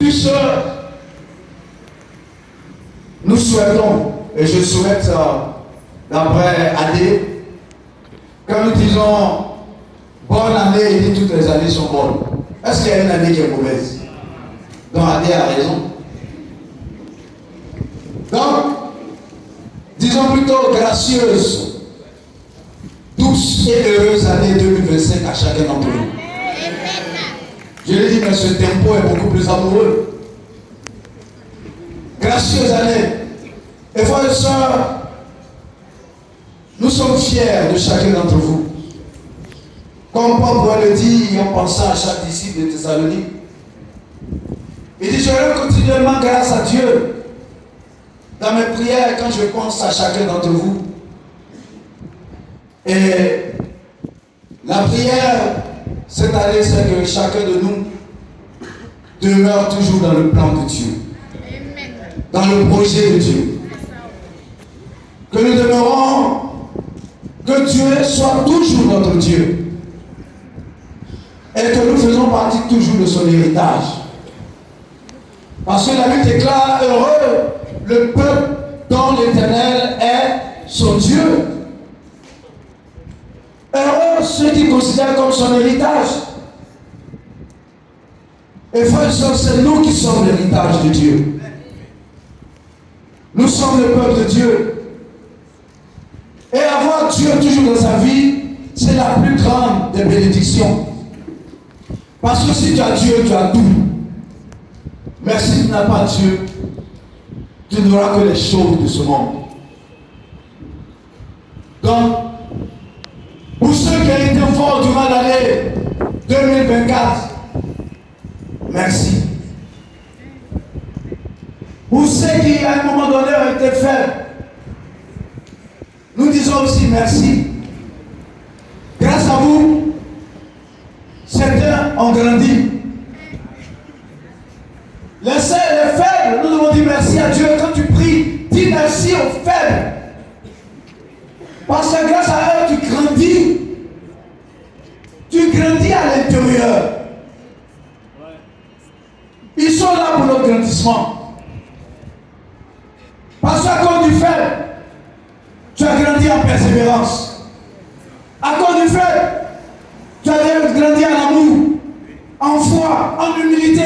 Plus nous souhaitons, et je souhaite d'après Adé, quand nous disons bonne année, il dit toutes les années sont bonnes. Est-ce qu'il y a une année qui est mauvaise? Donc Adé a raison. Donc, disons plutôt gracieuse, douce et heureuse année 2025 à chacun d'entre nous. Je l'ai dit, mais ce tempo est beaucoup plus amoureux. Gracieuse année. Et frères et sœurs, nous sommes fiers de chacun d'entre vous. Comme Paul pourrait le dire en pensant à chaque disciple de Thessalonique. Il dit, je rends continuellement grâce à Dieu dans mes prières quand je pense à chacun d'entre vous. Et la prière cette année, c'est que chacun de nous demeure toujours dans le plan de Dieu, dans le projet de Dieu. Que nous demeurons, que Dieu soit toujours notre Dieu et que nous faisons partie toujours de son héritage. Parce que la Bible déclare heureux le peuple dont l'Éternel est son Dieu. Heureux ceux qui considèrent comme son héritage. Et frères et sœurs, c'est nous qui sommes l'héritage de Dieu. Nous sommes le peuple de Dieu. Et avoir Dieu toujours dans sa vie, c'est la plus grande des bénédictions. Parce que si tu as Dieu, tu as tout. Mais si tu n'as pas Dieu, tu n'auras que les choses de ce monde. Donc, pour ceux qui ont été forts durant l'année 2024, merci. Pour ceux qui, à un moment donné, ont été faibles, nous disons aussi merci. Grâce à vous, certains ont grandi. Les faibles, nous devons dire merci à Dieu. Quand tu pries, dis merci aux faibles. Parce que grâce à eux, tu grandis. Tu grandis à l'intérieur. Ils sont là pour notre grandissement. Parce qu'à cause du faible, tu as grandi en persévérance. À cause du faible, tu as grandi en amour, en foi, en humilité.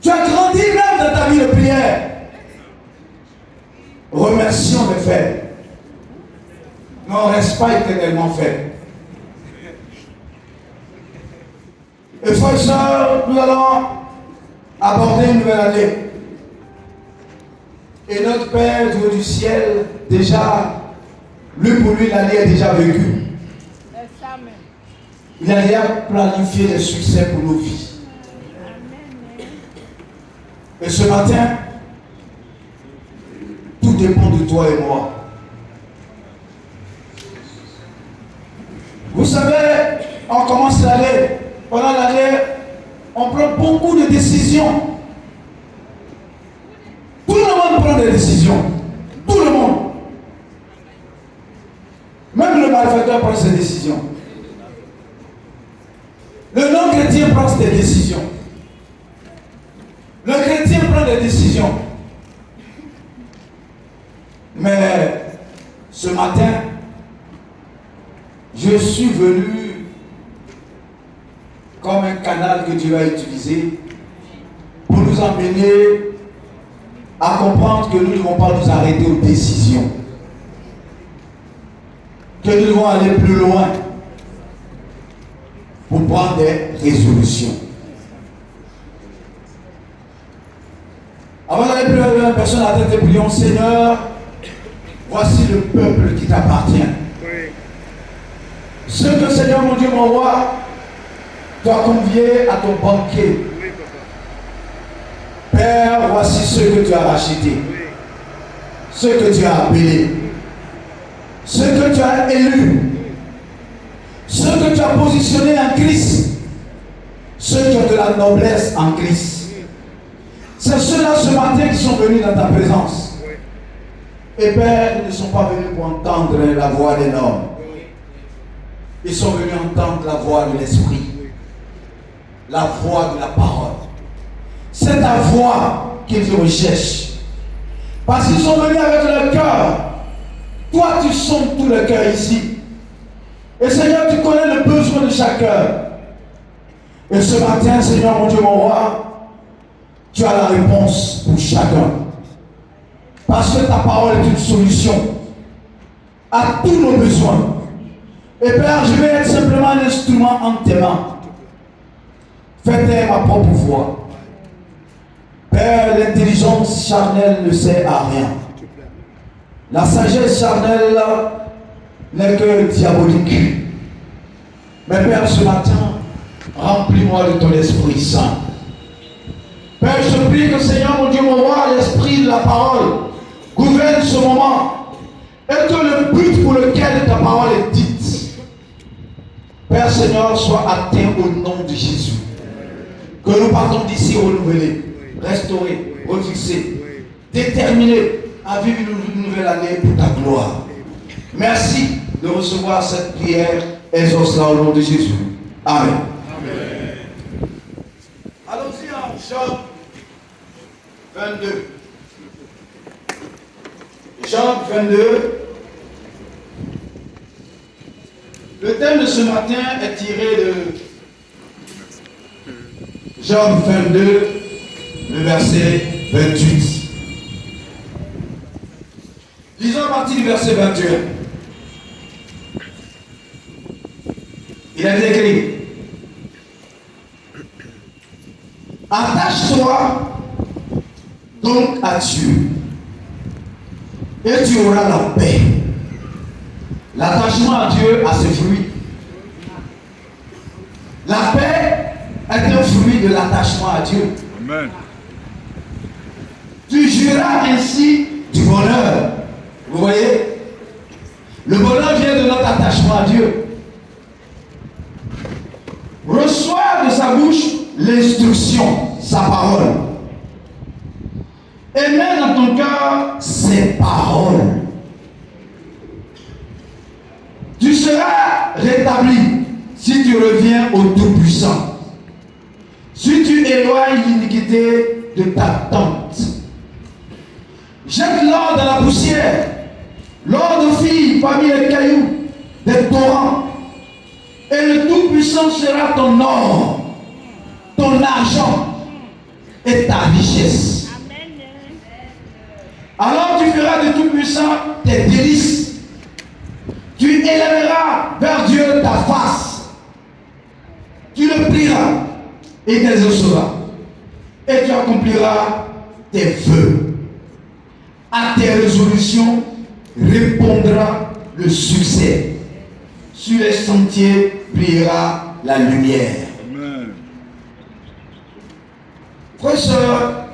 Tu as grandi même dans ta vie de prière. Remercions les faibles. On ne reste pas éternellement faible. Et frères et sœurs, nous allons aborder une nouvelle année. Et notre Père Dieu du ciel, déjà, lui pour lui, l'année est déjà vécue. Il a déjà planifié les succès pour nos vies. Et ce matin, tout dépend de toi et moi. Vous savez, on commence l'année. Pendant l'année, on prend beaucoup de décisions. Tout le monde prend des décisions. Tout le monde. Même le malfaiteur prend ses décisions. Le non-chrétien prend des décisions. Le chrétien prend des décisions. Mais ce matin, je suis venu comme un canal que Dieu a utilisé pour nous emmener à comprendre que nous ne devons pas nous arrêter aux décisions. Que nous devons aller plus loin pour prendre des résolutions. Avant d'aller plus loin, personne à tête et prions, Seigneur, voici le peuple qui t'appartient. Ceux que Seigneur mon Dieu m'envoie, doit convier à ton banquet. Père, voici ceux que tu as rachetés, ceux que tu as appelés, ceux que tu as élus, ceux que tu as positionnés en Christ, ceux qui ont de la noblesse en Christ. C'est ceux-là ce matin qui sont venus dans ta présence. Et Père, ils ne sont pas venus pour entendre la voix des hommes. Ils sont venus entendre la voix de l'Esprit, la voix de la parole. c'est ta voix qu'ils recherchent. Parce qu'ils sont venus avec leur cœur. Toi, tu sondes tout le cœur ici. Et Seigneur, tu connais le besoin de chaque cœur. Et ce matin, Seigneur, mon Dieu, mon roi, tu as la réponse pour chacun. Parce que ta parole est une solution à tous nos besoins. Et Père, je vais être simplement un instrument en tes mains. Fais taire ma propre voix. Père, l'intelligence charnelle ne sert à rien. La sagesse charnelle n'est que diabolique. Mais Père, ce matin, remplis-moi de ton Esprit Saint. Père, je te prie que Seigneur, mon Dieu, mon roi, l'Esprit de la parole gouverne ce moment. Et que le but pour lequel ta parole est dite, Père Seigneur, soit atteint au nom de Jésus. Que nous partons d'ici renouvelés, restaurés, refixés, déterminés à vivre une nouvelle année pour ta gloire. Merci de recevoir cette prière. Exauce-la au nom de Jésus. Amen. Allons-y en Job 22. Job 22. Le thème de ce matin est tiré de Job 22, le verset 28. Lisons à partir du verset 21. Il est écrit: attache-toi donc à Dieu et tu auras la paix. L'attachement à Dieu a ses fruits. La paix est un fruit de l'attachement à Dieu. Amen. Tu jouiras ainsi du bonheur. Vous voyez? Le bonheur vient de notre attachement à Dieu. Reçois de sa bouche l'instruction, sa parole. Et mets dans ton cœur ses paroles. Tu seras rétabli si tu reviens au Tout-Puissant. Si tu éloignes l'iniquité de ta tente. Jette l'or dans la poussière, l'or de fille parmi les cailloux des torrents. Et le Tout-Puissant sera ton or, ton argent et ta richesse. Amen. Alors tu feras de Tout-Puissant tes délices. Tu élèveras vers Dieu ta face. Tu le plieras et t'exauceras. Et tu accompliras tes vœux. À tes résolutions répondra le succès. Sur les sentiers brillera la lumière. Amen. Frères et sœurs,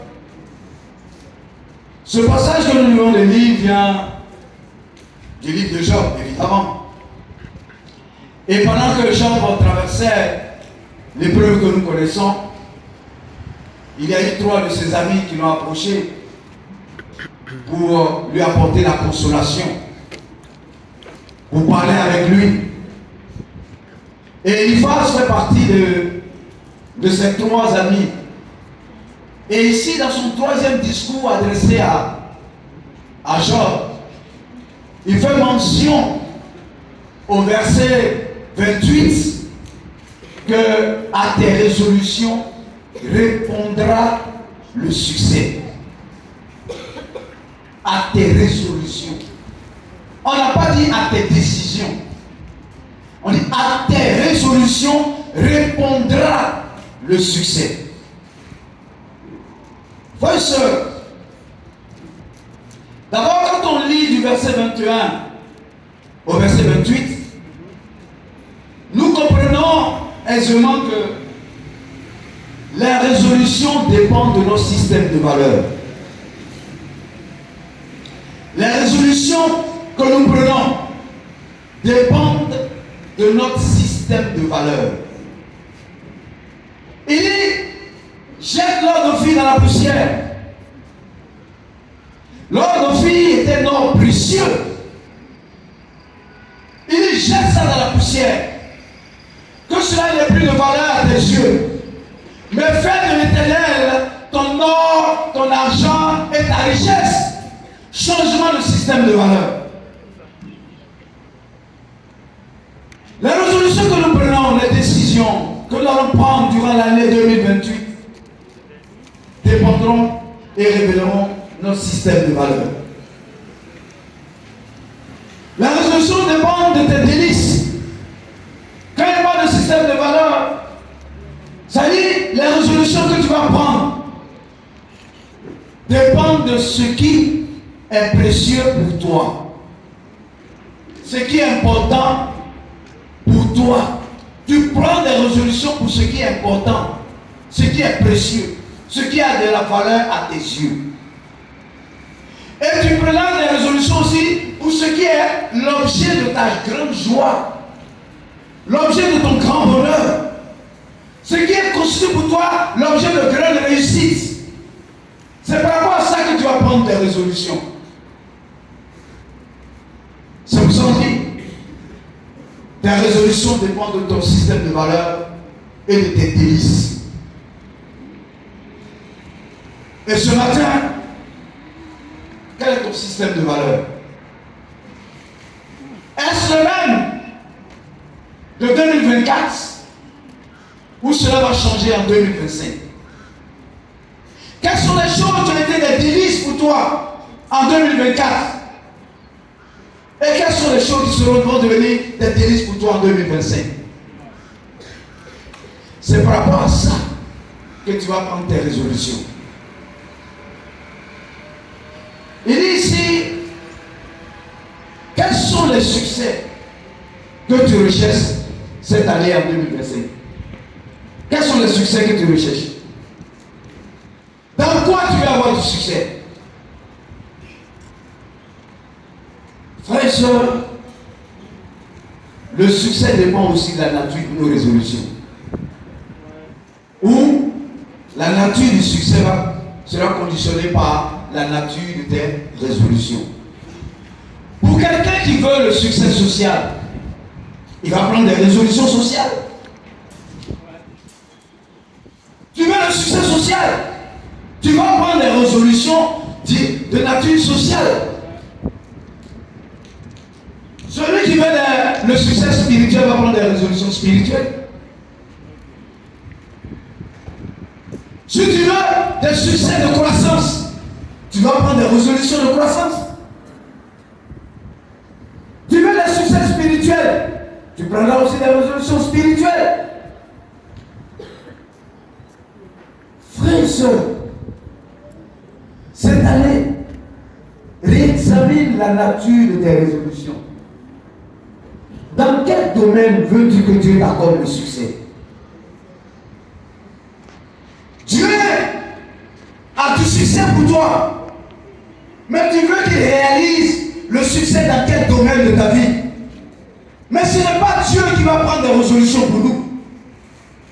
ce passage que nous venons de lire vient du livre de Job, évidemment. Et pendant que Job traversait l'épreuve que nous connaissons, il y a eu 3 de ses amis qui l'ont approché pour lui apporter la consolation, pour parler avec lui. Et Eliphaz fait partie de ces 3 amis. Et ici, dans son 3e discours adressé à Job, il fait mention au verset 28 que à tes résolutions répondra le succès. À tes résolutions. On n'a pas dit à tes décisions. On dit à tes résolutions répondra le succès. Frères et sœurs, d'abord quand on lit du verset 21 au verset 28, nous comprenons aisément que les résolutions dépendent de notre système de valeurs. Les résolutions que nous prenons dépendent de notre système de valeurs. Il dit, jette l'or de fille dans la poussière. L'or de fille était un or précieux. Il dit, jette ça dans la poussière. Que cela n'ait plus de valeur à tes yeux. Mais fais de l'Éternel ton ton argent et ta richesse. Changement de système de valeur. Les résolutions que nous prenons, les décisions que nous allons prendre durant l'année 2028 dépendront et révéleront notre système de valeurs. La résolution dépend de tes délices. Quand il n'y a pas de système de valeurs, ça dit, les résolutions que tu vas prendre dépendent de ce qui est précieux pour toi. Ce qui est important pour toi. Tu prends des résolutions pour ce qui est important, ce qui est précieux, ce qui a de la valeur à tes yeux. Et tu prends des résolutions aussi pour ce qui est l'objet de ta grande joie, l'objet de ton grand bonheur, ce qui est constitué pour toi l'objet de grande réussite. C'est par rapport à ça que tu vas prendre tes résolutions. C'est pour ça qu'on dit, tes résolutions dépendent de ton système de valeurs et de tes délices. Et ce matin, quel est ton système de valeurs? Est-ce le même de 2024 ou cela va changer en 2025? Quelles sont les choses qui ont été des délices pour toi en 2024? Et quelles sont les choses qui vont devenir des délices pour toi en 2025? C'est par rapport à ça que tu vas prendre tes résolutions. Il dit ici, quels sont les succès que tu recherches cette année en 2025? Quels sont les succès que tu recherches? Dans quoi tu vas avoir du succès? Frères et sœurs, le succès dépend aussi de la nature de nos résolutions. Ou la nature du succès sera conditionnée par la nature de tes résolutions. Pour quelqu'un qui veut le succès social, il va prendre des résolutions sociales. Tu veux le succès social, tu vas prendre des résolutions de nature sociale. Celui qui veut le succès spirituel va prendre des résolutions spirituelles. Si tu veux des succès de croissance, tu vas prendre des résolutions de croissance. Tu veux des succès spirituels, tu prendras aussi des résolutions spirituelles. Frères et sœurs, cette année, réexamine la nature de tes résolutions. Dans quel domaine veux-tu que Dieu t'accorde le succès? Dieu a du succès pour toi, mais tu veux qu'il réalise le succès dans quel domaine de ta vie? Mais ce n'est pas Dieu qui va prendre des résolutions pour nous,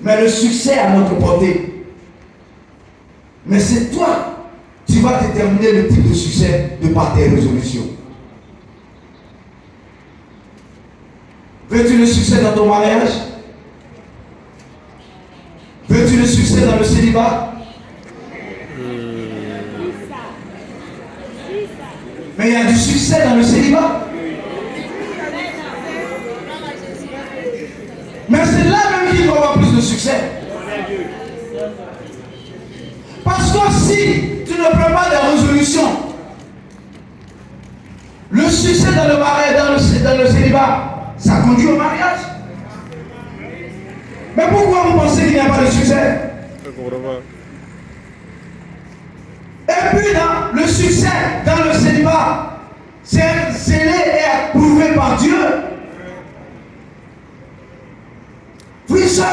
mais le succès à notre portée. Mais c'est toi, tu vas déterminer le type de succès de par tes résolutions. Veux-tu le succès dans ton mariage? Veux-tu le succès dans le célibat? Mais il y a du succès dans le célibat. Mais c'est là même qu'il va y avoir plus de succès. Parce que si tu ne prends pas des résolutions, le succès dans le mariage, dans le célibat, ça conduit au mariage. Mais pourquoi vous pensez qu'il n'y a pas de succès? Et puis dans le succès dans le célibat, c'est scellé et approuvé par Dieu. Frère, sœur,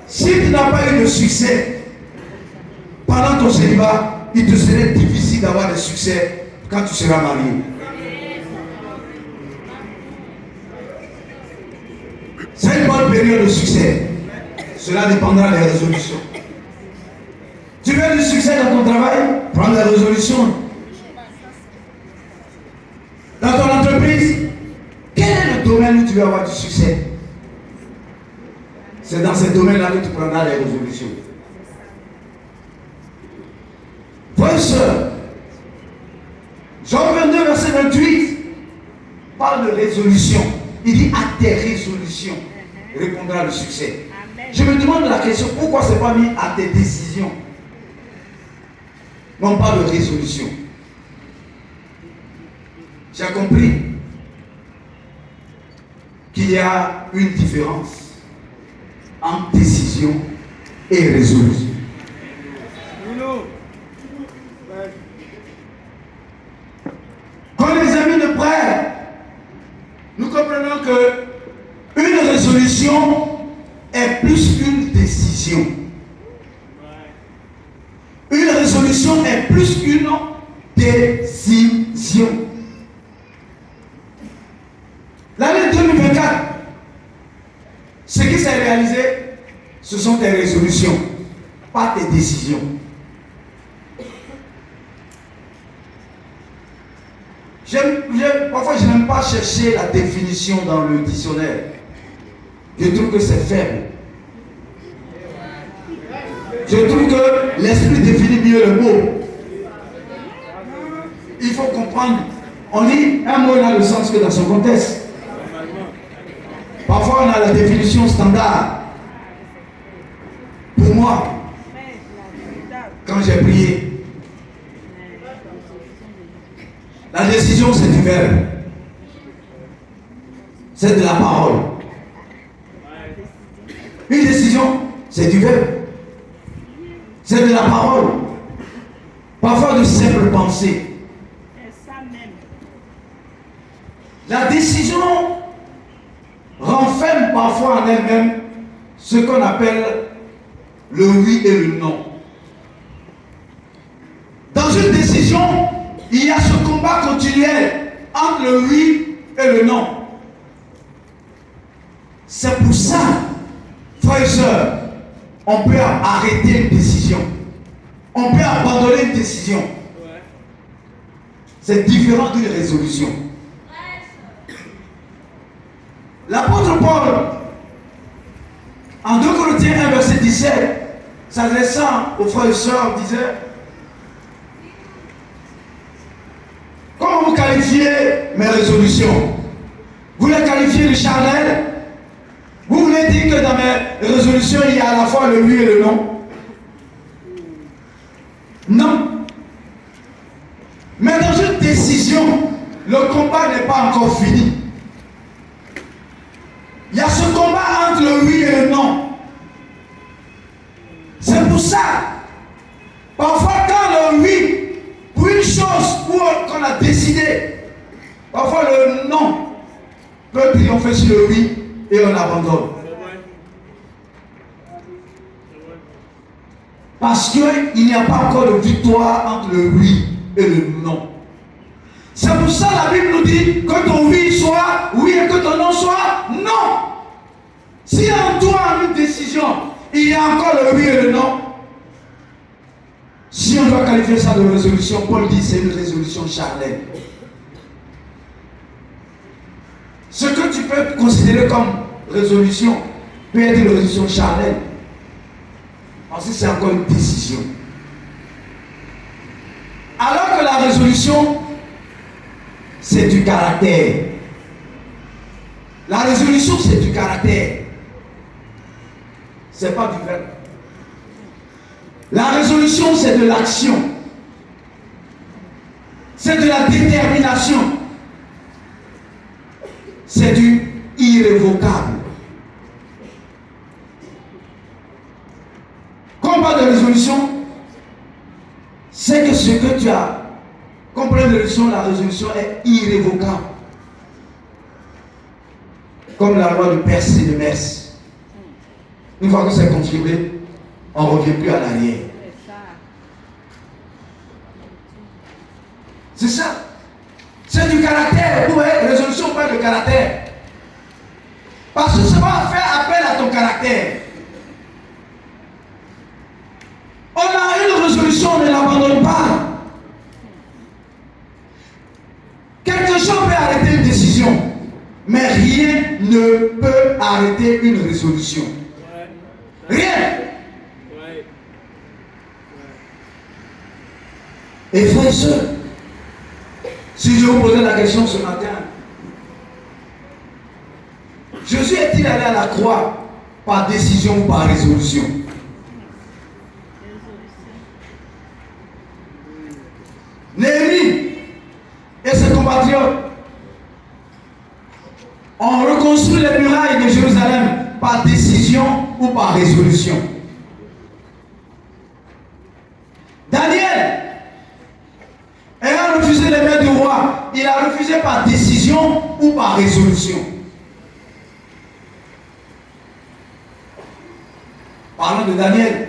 si tu n'as pas eu de succès pendant ton célibat, il te serait difficile d'avoir de succès quand tu seras marié. C'est une bonne période de succès. Cela dépendra des résolutions. Tu veux du succès dans ton travail? Prends des résolutions. Dans ton entreprise, quel est le domaine où tu veux avoir du succès? C'est dans ce domaine-là que tu prendras les résolutions. Frères et Jean 22, verset 28, parle de résolution. Il dit à tes résolutions répondra le succès. Amen. Je me demande la question, pourquoi ce n'est pas mis à tes décisions? Non, pas de résolution. J'ai compris qu'il y a une différence entre décision et résolution. Quand les amis de près, nous comprenons que une résolution est plus qu'une décision. Une résolution est plus qu'une décision. L'année 2024, ce qui s'est réalisé, ce sont tes résolutions, pas tes décisions. Parfois, je n'aime pas chercher la définition dans le dictionnaire. Je trouve que c'est faible. Je trouve que l'esprit définit mieux le mot. Il faut comprendre. On dit un mot n'a le sens que dans son contexte. Parfois, on a la définition standard. Pour moi, quand j'ai prié, la décision, c'est du verbe. C'est de la parole. Une décision, c'est du verbe. C'est de la parole. Parfois de simples pensées. La décision renferme parfois en elle-même ce qu'on appelle le oui et le non. Dans une décision, il y a ce combat continuel entre le oui et le non. C'est pour ça, frères et sœurs, on peut arrêter une décision. On peut abandonner une décision. C'est différent d'une résolution. L'apôtre Paul, en 2 Corinthiens 1, verset 17, s'adressant aux frères et sœurs, disait: comment vous qualifiez mes résolutions? Vous les qualifiez de charnelles? Vous voulez dire que dans mes résolutions, il y a à la fois le oui et le non? Non. Mais dans une décision, le combat n'est pas encore fini. Il y a ce combat entre le oui et le non. C'est pour ça, parfois quand le oui, pour une chose qu'on a décidé, parfois le non peut triompher sur le oui et on abandonne. Parce qu'il n'y a pas encore de victoire entre le oui et le non. C'est pour ça que la Bible nous dit que ton oui soit oui et que ton non soit non. Si en toi, en une décision, il y a encore le oui et le non, si on doit qualifier ça de résolution, Paul dit que c'est une résolution charnelle. Ce que tu peux considérer comme résolution peut être une résolution charnelle. Ensuite, c'est encore une décision. Alors que la résolution, c'est du caractère. La résolution, c'est du caractère. Ce n'est pas du verbe. La résolution, c'est de l'action. C'est de la détermination. C'est du irrévocable. Quand on parle de résolution, c'est que ce que tu as compris de résolution, la résolution est irrévocable. Comme la loi de Perse et de Metz. Une fois que c'est confirmé, on ne revient plus à l'arrière. C'est ça. C'est du caractère. Vous voyez, résolution pas de caractère. Parce que ça va faire appel à ton caractère. On a une résolution, on ne l'abandonne pas. Quelque chose peut arrêter une décision, mais rien ne peut arrêter une résolution. Rien. Et frères et sœurs, Si je vous posais la question ce matin, Jésus est-il allé à la croix par décision ou par résolution? Néhémie et ses compatriotes ont reconstruit les murailles de Jérusalem par décision ou par résolution. Daniel, ayant refusé les mains du roi, il a refusé par décision ou par résolution. Parlons de Daniel.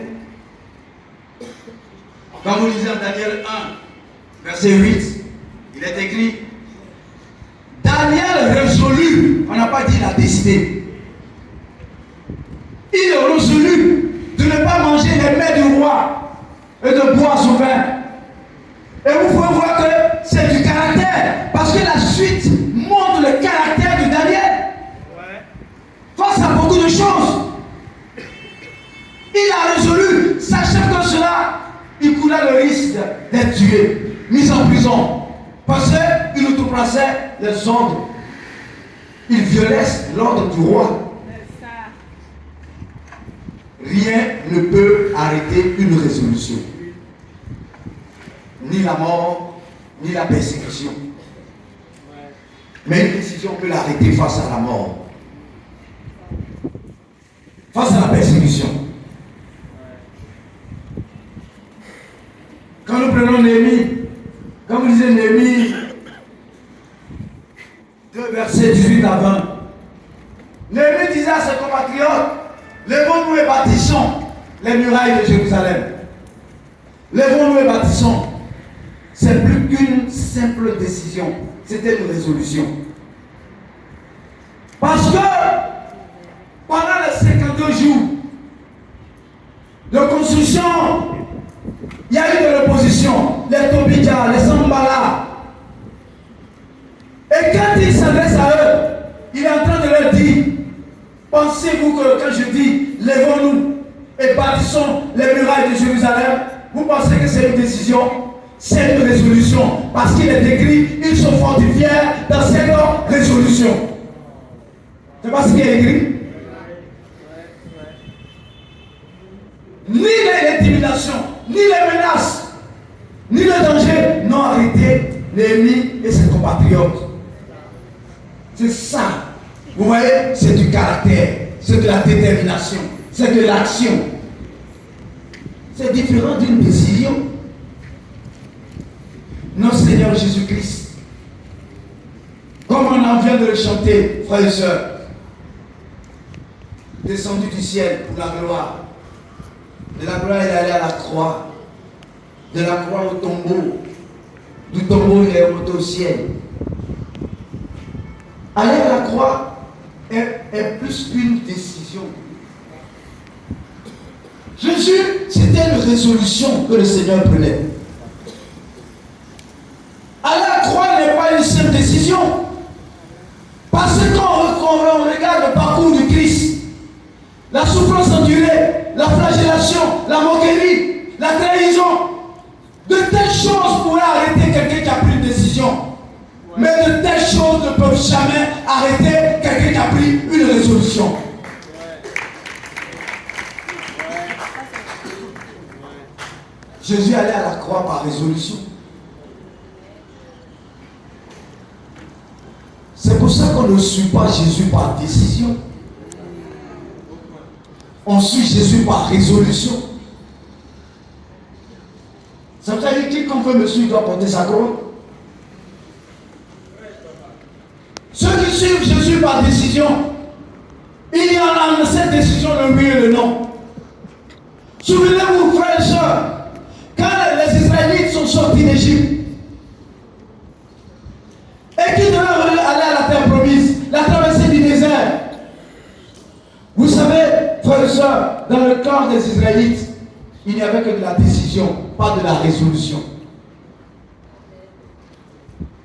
Quand vous lisez en Daniel 1, verset 8, il est écrit: Daniel résolu, on n'a pas dit il a décidé. Il est résolu de ne pas manger les mets du roi et de boire son vin. Et vous pouvez voir que c'est du caractère, parce que la suite montre le caractère de Daniel. Face à beaucoup de choses, il a résolu, sachant que cela, il courait le risque d'être tué, mis en prison, parce qu'il outrepassait les ordres. Il violait l'ordre du roi. Rien ne peut arrêter une résolution. Ni la mort, ni la persécution. Mais une décision peut l'arrêter face à la mort. Face à la persécution. Quand nous prenons Néhémie, quand vous lisez Néhémie 2 versets 18 à 20, Néhémie disait à ses compatriotes: lèvons-nous et bâtissons les murailles de Jérusalem. Lèvons-nous et bâtissons. C'est plus qu'une simple décision, c'était une résolution. Parce que pendant les 52 jours de construction, il y a eu de l'opposition, les Tobidja, les Sambala. Et quand il s'adresse à eux, il est en train de leur dire: pensez-vous que quand je dis lèvons-nous et bâtissons les murailles de Jérusalem, vous pensez que c'est une décision? C'est une résolution. Parce qu'il est écrit: ils sont fortifiés dans cette résolution. C'est pas ce qui est écrit. Ni l'intimidation, ni les menaces, ni le danger n'ont arrêté Néhémie et ses compatriotes. C'est ça. Vous voyez, c'est du caractère, c'est de la détermination, c'est de l'action. C'est différent d'une décision. Notre Seigneur Jésus-Christ, comme on en vient de le chanter, frères et sœurs, descendu du ciel pour la gloire. De la gloire, il est allé à la croix. De la croix au tombeau. Du tombeau, il est monté au ciel. Aller à la croix est plus qu'une décision. Jésus, c'était une résolution que le Seigneur prenait. Aller à la croix n'est pas une simple décision. Parce que quand on regarde le parcours du Christ, la souffrance endurée, la flagellation, la moquerie, la trahison, de telles choses pourraient arrêter quelqu'un qui a pris une décision. Mais de telles choses ne peuvent jamais arrêter quelqu'un qui a pris une résolution. Jésus allait à la croix par résolution. C'est pour ça qu'on ne suit pas Jésus par décision. On suit Jésus par résolution. Ça veut dire que quiconque veut me suivre doit porter sa couronne. Ceux qui suivent Jésus par décision, il y en a dans cette décision le oui et le non. Souvenez-vous, frères et sœurs, quand les Israélites sont sortis d'Égypte et qu'ils devaient aller à la terre promise, la traversée du désert. Vous savez, frères et sœurs, dans le corps des Israélites, il n'y avait que de la décision, pas de la résolution.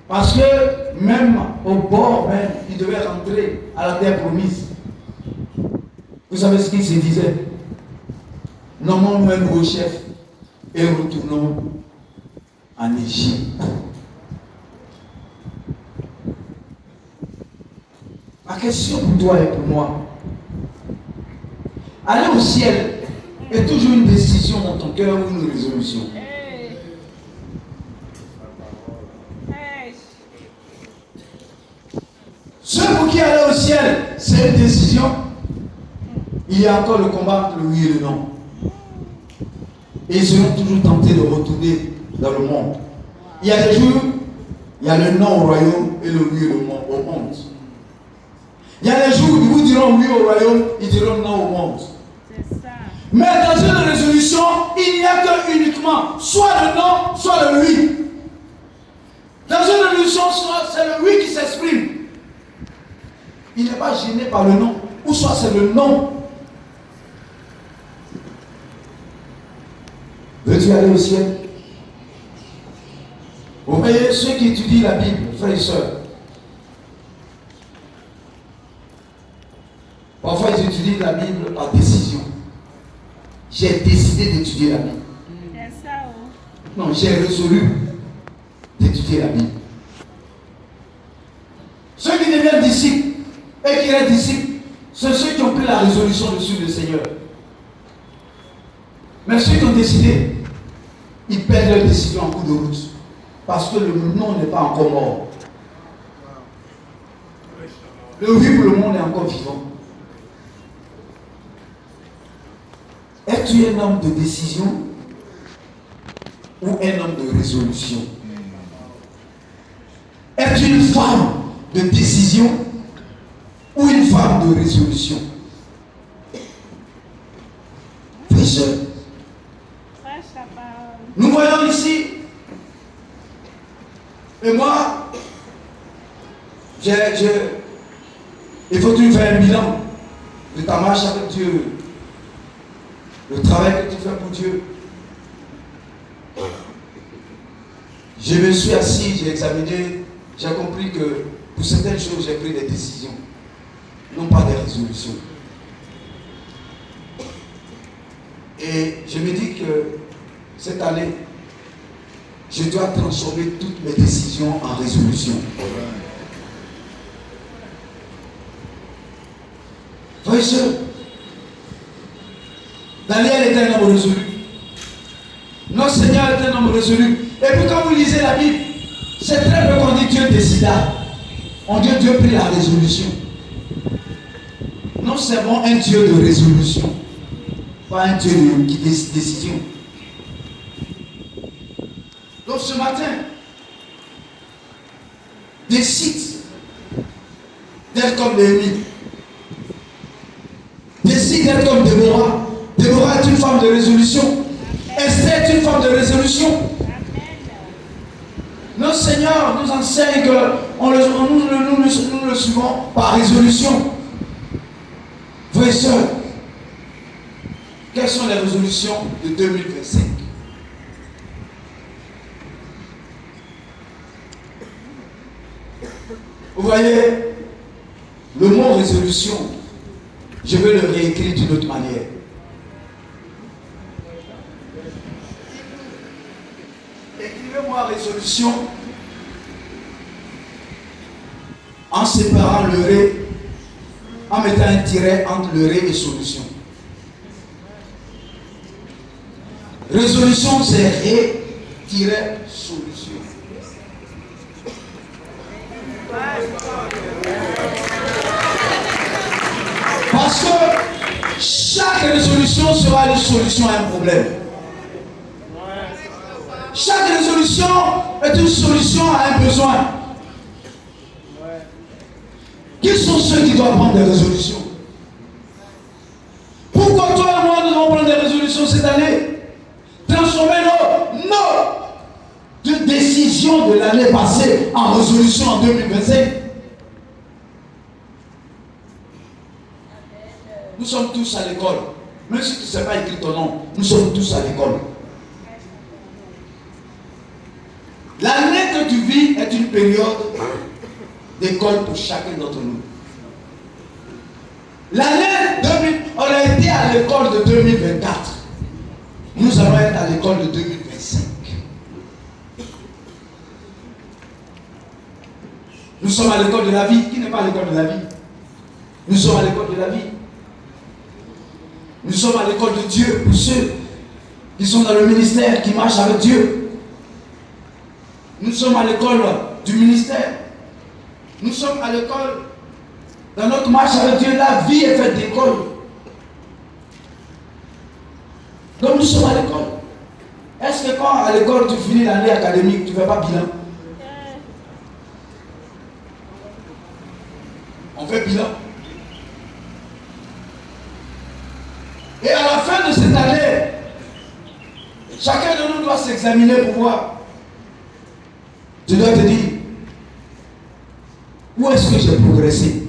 Parce que même au bord même, ils devaient rentrer à la terre promise. Vous savez ce qu'ils se disaient? Nommons-nous un nouveau chef et retournons en Égypte. question pour toi et pour moi, aller au ciel est toujours une décision dans ton cœur ou une résolution. Ceux pour qui aller au ciel, c'est une décision. Il y a encore le combat entre le oui et le non. Et ils seront toujours tentés de retourner dans le monde. Il y a des jours, il y a le non au royaume et le oui au monde. Il y a des jours, ils vous diront oui au royaume, ils diront non au monde. C'est ça. Mais dans une résolution, il n'y a que uniquement soit le non, soit le oui. Dans une résolution, c'est le oui qui s'exprime. Il n'est pas gêné par le non, ou soit c'est le non. Veux-tu aller au ciel? Vous voyez, ceux qui étudient la Bible, frères et sœurs, parfois ils étudient la Bible par décision. J'ai décidé d'étudier la Bible. Non, j'ai résolu d'étudier la Bible. Ceux qui deviennent disciples et qui restent disciples, c'est ceux qui ont pris la résolution de suivre le Seigneur. Mais ceux qui ont décidé, ils perdent leur décision en cours de route. Parce que le non n'est pas encore mort. Le oui pour le monde est encore vivant. Es-tu un homme de décision ou un homme de résolution? Es-tu une femme de décision ou une femme de résolution? Frères et sœurs, nous voyons ici, et moi, il faut toujours faire un bilan de ta marche avec Dieu, le travail que tu fais pour Dieu. Je me suis assis, j'ai examiné, j'ai compris que pour certaines choses, j'ai pris des décisions, non pas des résolutions. Et je me dis que cette année, je dois transformer toutes mes décisions en résolutions. Frères et sœurs, Daniel était un homme résolu. Notre Seigneur est un homme résolu. Et puis quand vous lisez la Bible, c'est très peu qu'on dit Dieu décida. On dit Dieu prit la résolution. Nous servons un Dieu de résolution, pas un Dieu qui décision. Donc ce matin, décide d'être comme Néhémie. Décide d'être comme Déborah. Déborah est une femme de résolution. Esther est une femme de résolution. Notre Seigneur nous enseigne que nous le suivons par résolution. Frères et sœurs, quelles sont les résolutions de 2025? Vous voyez, le mot résolution, je vais le réécrire d'une autre manière. Écrivez-moi résolution en séparant le ré, en mettant un tiret entre le ré et solution. Résolution, c'est ré, tiret, solution. Parce que chaque résolution sera une solution à un problème. Chaque résolution est une solution à un besoin. Qui sont ceux qui doivent prendre des résolutions? Pourquoi toi et moi nous devons prendre des résolutions cette année? Transformer nos décisions de l'année passée en résolution en 2025. Nous sommes tous à l'école. Même si tu ne sais pas écrire ton nom, nous sommes tous à l'école. L'année que tu vis est une période d'école pour chacun d'entre nous. L'année 2000, on a été à l'école de 2024. Nous allons être à l'école de 2025. Nous sommes à l'école de la vie. Qui n'est pas à l'école de la vie? Nous sommes à l'école de la vie. Nous sommes à l'école de Dieu pour ceux qui sont dans le ministère, qui marchent avec Dieu. Nous sommes à l'école du ministère. Nous sommes à l'école. Dans notre marche avec Dieu, la vie est faite d'école. Donc nous sommes à l'école. Est-ce que quand à l'école tu finis l'année académique, tu ne fais pas bilan? On fait bilan. Et à la fin de cette année, chacun de nous doit s'examiner pour voir. Tu dois te dire, où est-ce que j'ai progressé?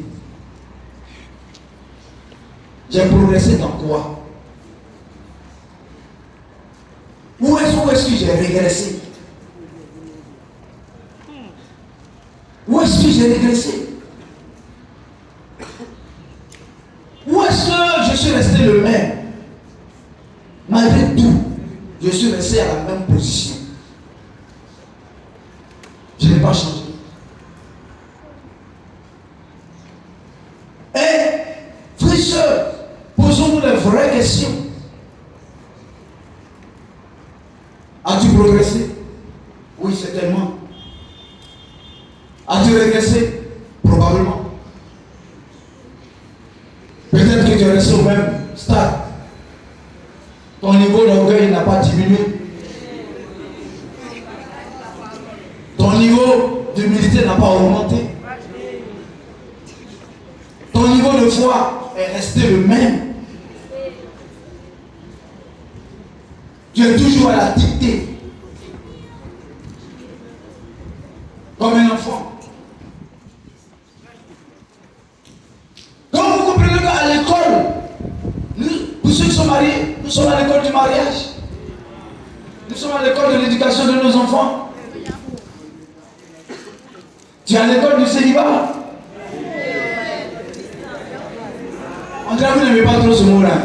J'ai progressé dans quoi? Où est-ce que j'ai régressé? Où est-ce que j'ai régressé? Où est-ce que je suis resté le même? Malgré tout, je suis resté à la même position. Je n'ai pas changé. Et, frères et sœurs, posons-nous les vraies questions. As-tu progressé? Oui, certainement. As-tu régressé? Probablement. Peut-être que tu es resté au même stade. Ton niveau d'orgueil n'a pas diminué. Ton niveau d'humilité n'a pas augmenté. Ton niveau de foi est resté le même. Tu es toujours à la dictée. Comme un enfant. Donc vous comprenez qu'à l'école, pour ceux qui sont mariés, nous sommes à l'école du mariage. Nous sommes à l'école de l'éducation de nos enfants. Tu es à l'école du célibat. On dirait que vous n'aimez pas trop ce mot-là.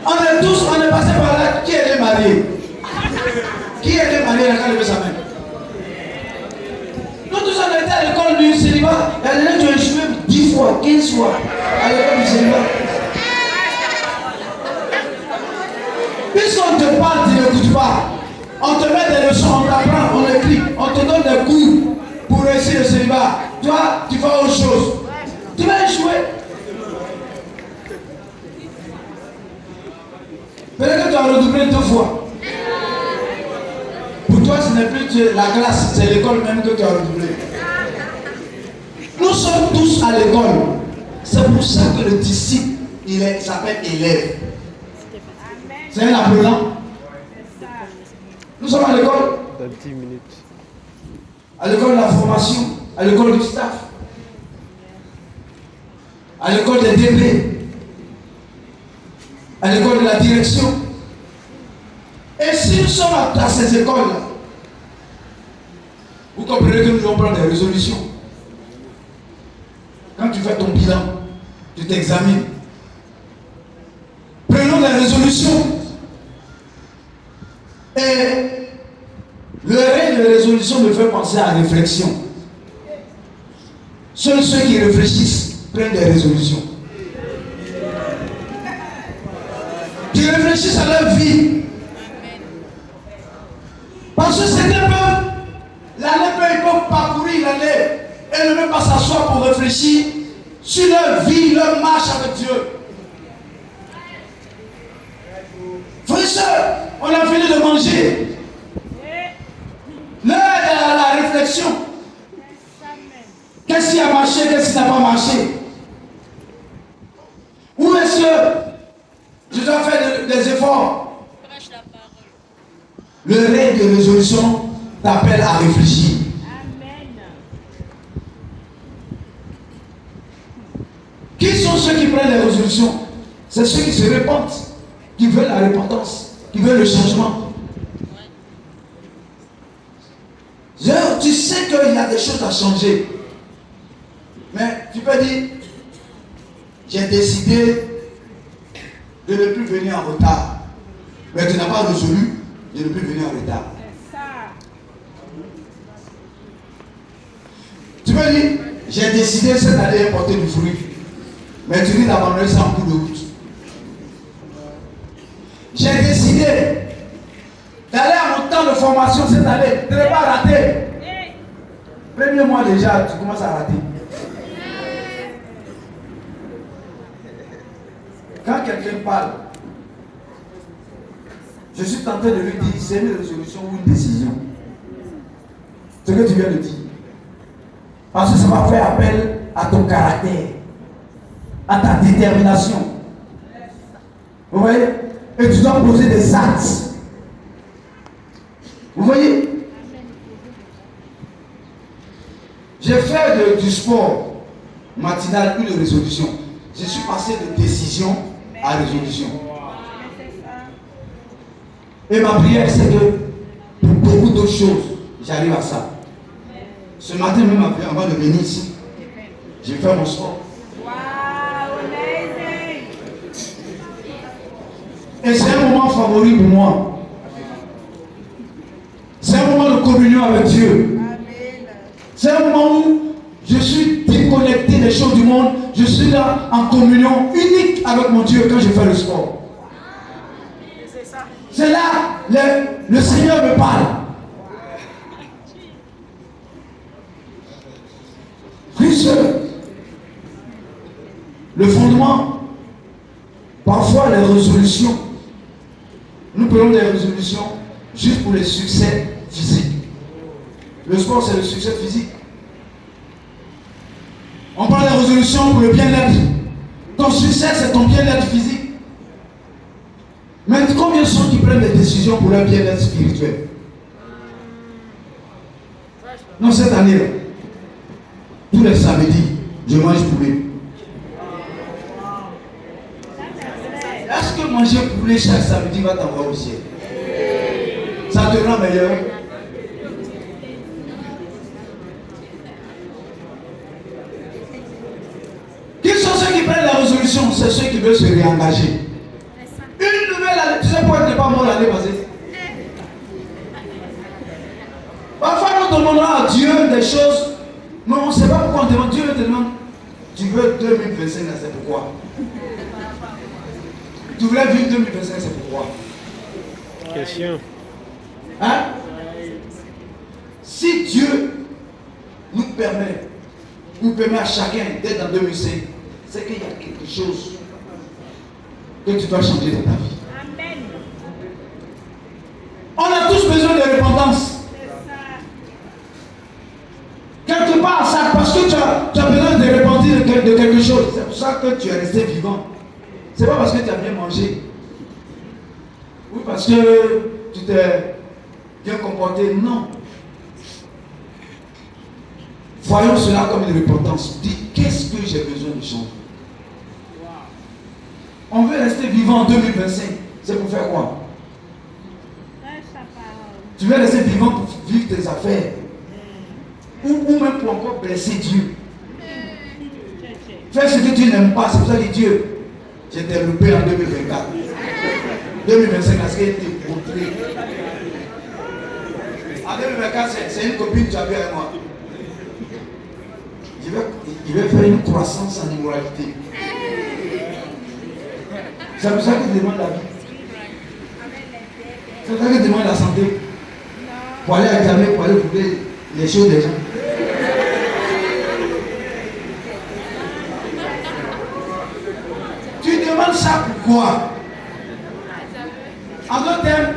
On est passé par là. Qui est marié? Qui est marié là quand il veut sa main? Nous tous on était à l'école du célibat. Il y a des gens qui ont échoué 10 fois, 15 fois à l'école du célibat. Puisqu'on te parle, tu n'écoutes pas. On te met des leçons, on t'apprend, on écrit, on te donne des cours pour réussir le célibat. Toi, tu fais autre chose. Tu vas échouer. Peut-être que tu as redoublé 2 fois. Pour toi, ce n'est plus la classe, c'est l'école même que tu as redoublé. Nous sommes tous à l'école. C'est pour ça que le disciple, il s'appelle élève. C'est un apprenant. Nous sommes à l'école. Dans 10 minutes. À l'école de la formation, à l'école du staff, à l'école des DP, à l'école de la direction. Et si nous sommes à ces écoles-là, vous comprenez que nous devons prendre des résolutions. Quand tu fais ton bilan, tu t'examines. Prenons des résolutions. Et le règne de résolution me fait penser à la réflexion. Seuls ceux qui réfléchissent prennent des résolutions. Qui réfléchissent à leur vie. Parce que certains peuvent, ils peuvent parcourir l'année et ne même pas s'asseoir pour réfléchir sur leur vie, leur marche avec Dieu. Frères et sœurs, on a fini de manger. L'heure de la réflexion. Qu'est-ce qui a marché, qu'est-ce qui n'a pas marché? Où est-ce que je dois faire des efforts? Le règne de résolution t'appelle à réfléchir. Qui sont ceux qui prennent les résolutions? C'est ceux qui se répandent, qui veulent la repentance, qui veulent le changement. Tu sais qu'il y a des choses à changer. Mais tu peux dire, j'ai décidé de ne plus venir en retard. Mais tu n'as pas résolu de ne plus venir en retard. Tu peux dire, J'ai décidé cette année de porter du fruit. Mais tu dis d'abandonner ça en cours de route. J'ai décidé d'aller à mon temps de formation cette année, de ne pas rater. Premier mois déjà, tu commences à rater. Quand quelqu'un parle, je suis tenté de lui dire, c'est une résolution ou une décision. Ce que tu viens de dire. Parce que ça va faire appel à ton caractère, à ta détermination. Vous voyez? Et tu dois poser des actes. Vous voyez? J'ai fait du sport matinal une résolution. Je suis passé de décision à résolution. Et ma prière, c'est que pour beaucoup d'autres choses, j'arrive à ça. Ce matin même, avant de venir ici, j'ai fait mon sport. Et c'est un moment favori pour moi. C'est un moment de communion avec Dieu. C'est un moment où je suis déconnecté des choses du monde. Je suis là en communion unique avec mon Dieu quand je fais le sport. C'est là le Seigneur me parle. Le fondement, parfois les résolutions, nous prenons des résolutions juste pour les succès physiques. Le sport, c'est le succès physique. On prend des résolutions pour le bien-être. Ton succès, c'est ton bien-être physique. Mais combien sont qui prennent des décisions pour leur bien-être spirituel? Non, cette année-là, tous les samedis, je mange poulet. Est-ce que manger poulet chaque samedi va t'envoyer au ciel? Ça te rend meilleur? Qui sont ceux qui prennent la résolution? C'est ceux qui veulent se réengager. Une nouvelle année, tu sais pourquoi tu n'es pas mort l'année passée? Parfois nous demandons à Dieu des choses, mais on ne sait pas pourquoi on demande. Dieu te demande, tu veux 2025, c'est pourquoi? Tu voulais vivre 2025, c'est pourquoi? Question. Hein? Si Dieu nous permet à chacun d'être en 2005, c'est qu'il y a quelque chose que tu dois changer dans ta vie. Amen. On a tous besoin de repentance. Quelque part, ça, parce que tu as besoin de repentir de quelque chose. C'est pour ça que tu es resté vivant. C'est pas parce que tu as bien mangé. Ou parce que tu t'es bien comporté. Non. Voyons cela comme une repentance. Dis, qu'est-ce que j'ai besoin de changer? On veut rester vivant en 2025. C'est pour faire quoi? Tu veux rester vivant pour vivre tes affaires. Ou même pour encore blesser Dieu. Faire ce que tu n'aimes pas. C'est pour ça que Dieu, j'ai été loupé en 2024. 2025, parce qu'elle était montrée. En 2024, c'est une copine que j'avais avec moi. Il va faire une croissance en immoralité. C'est pour ça qu'il demande la vie. C'est pour ça qu'il demande la santé. Pour aller examiner, pour aller trouver les choses des gens. Tu demandes ça pourquoi? En d'autres termes,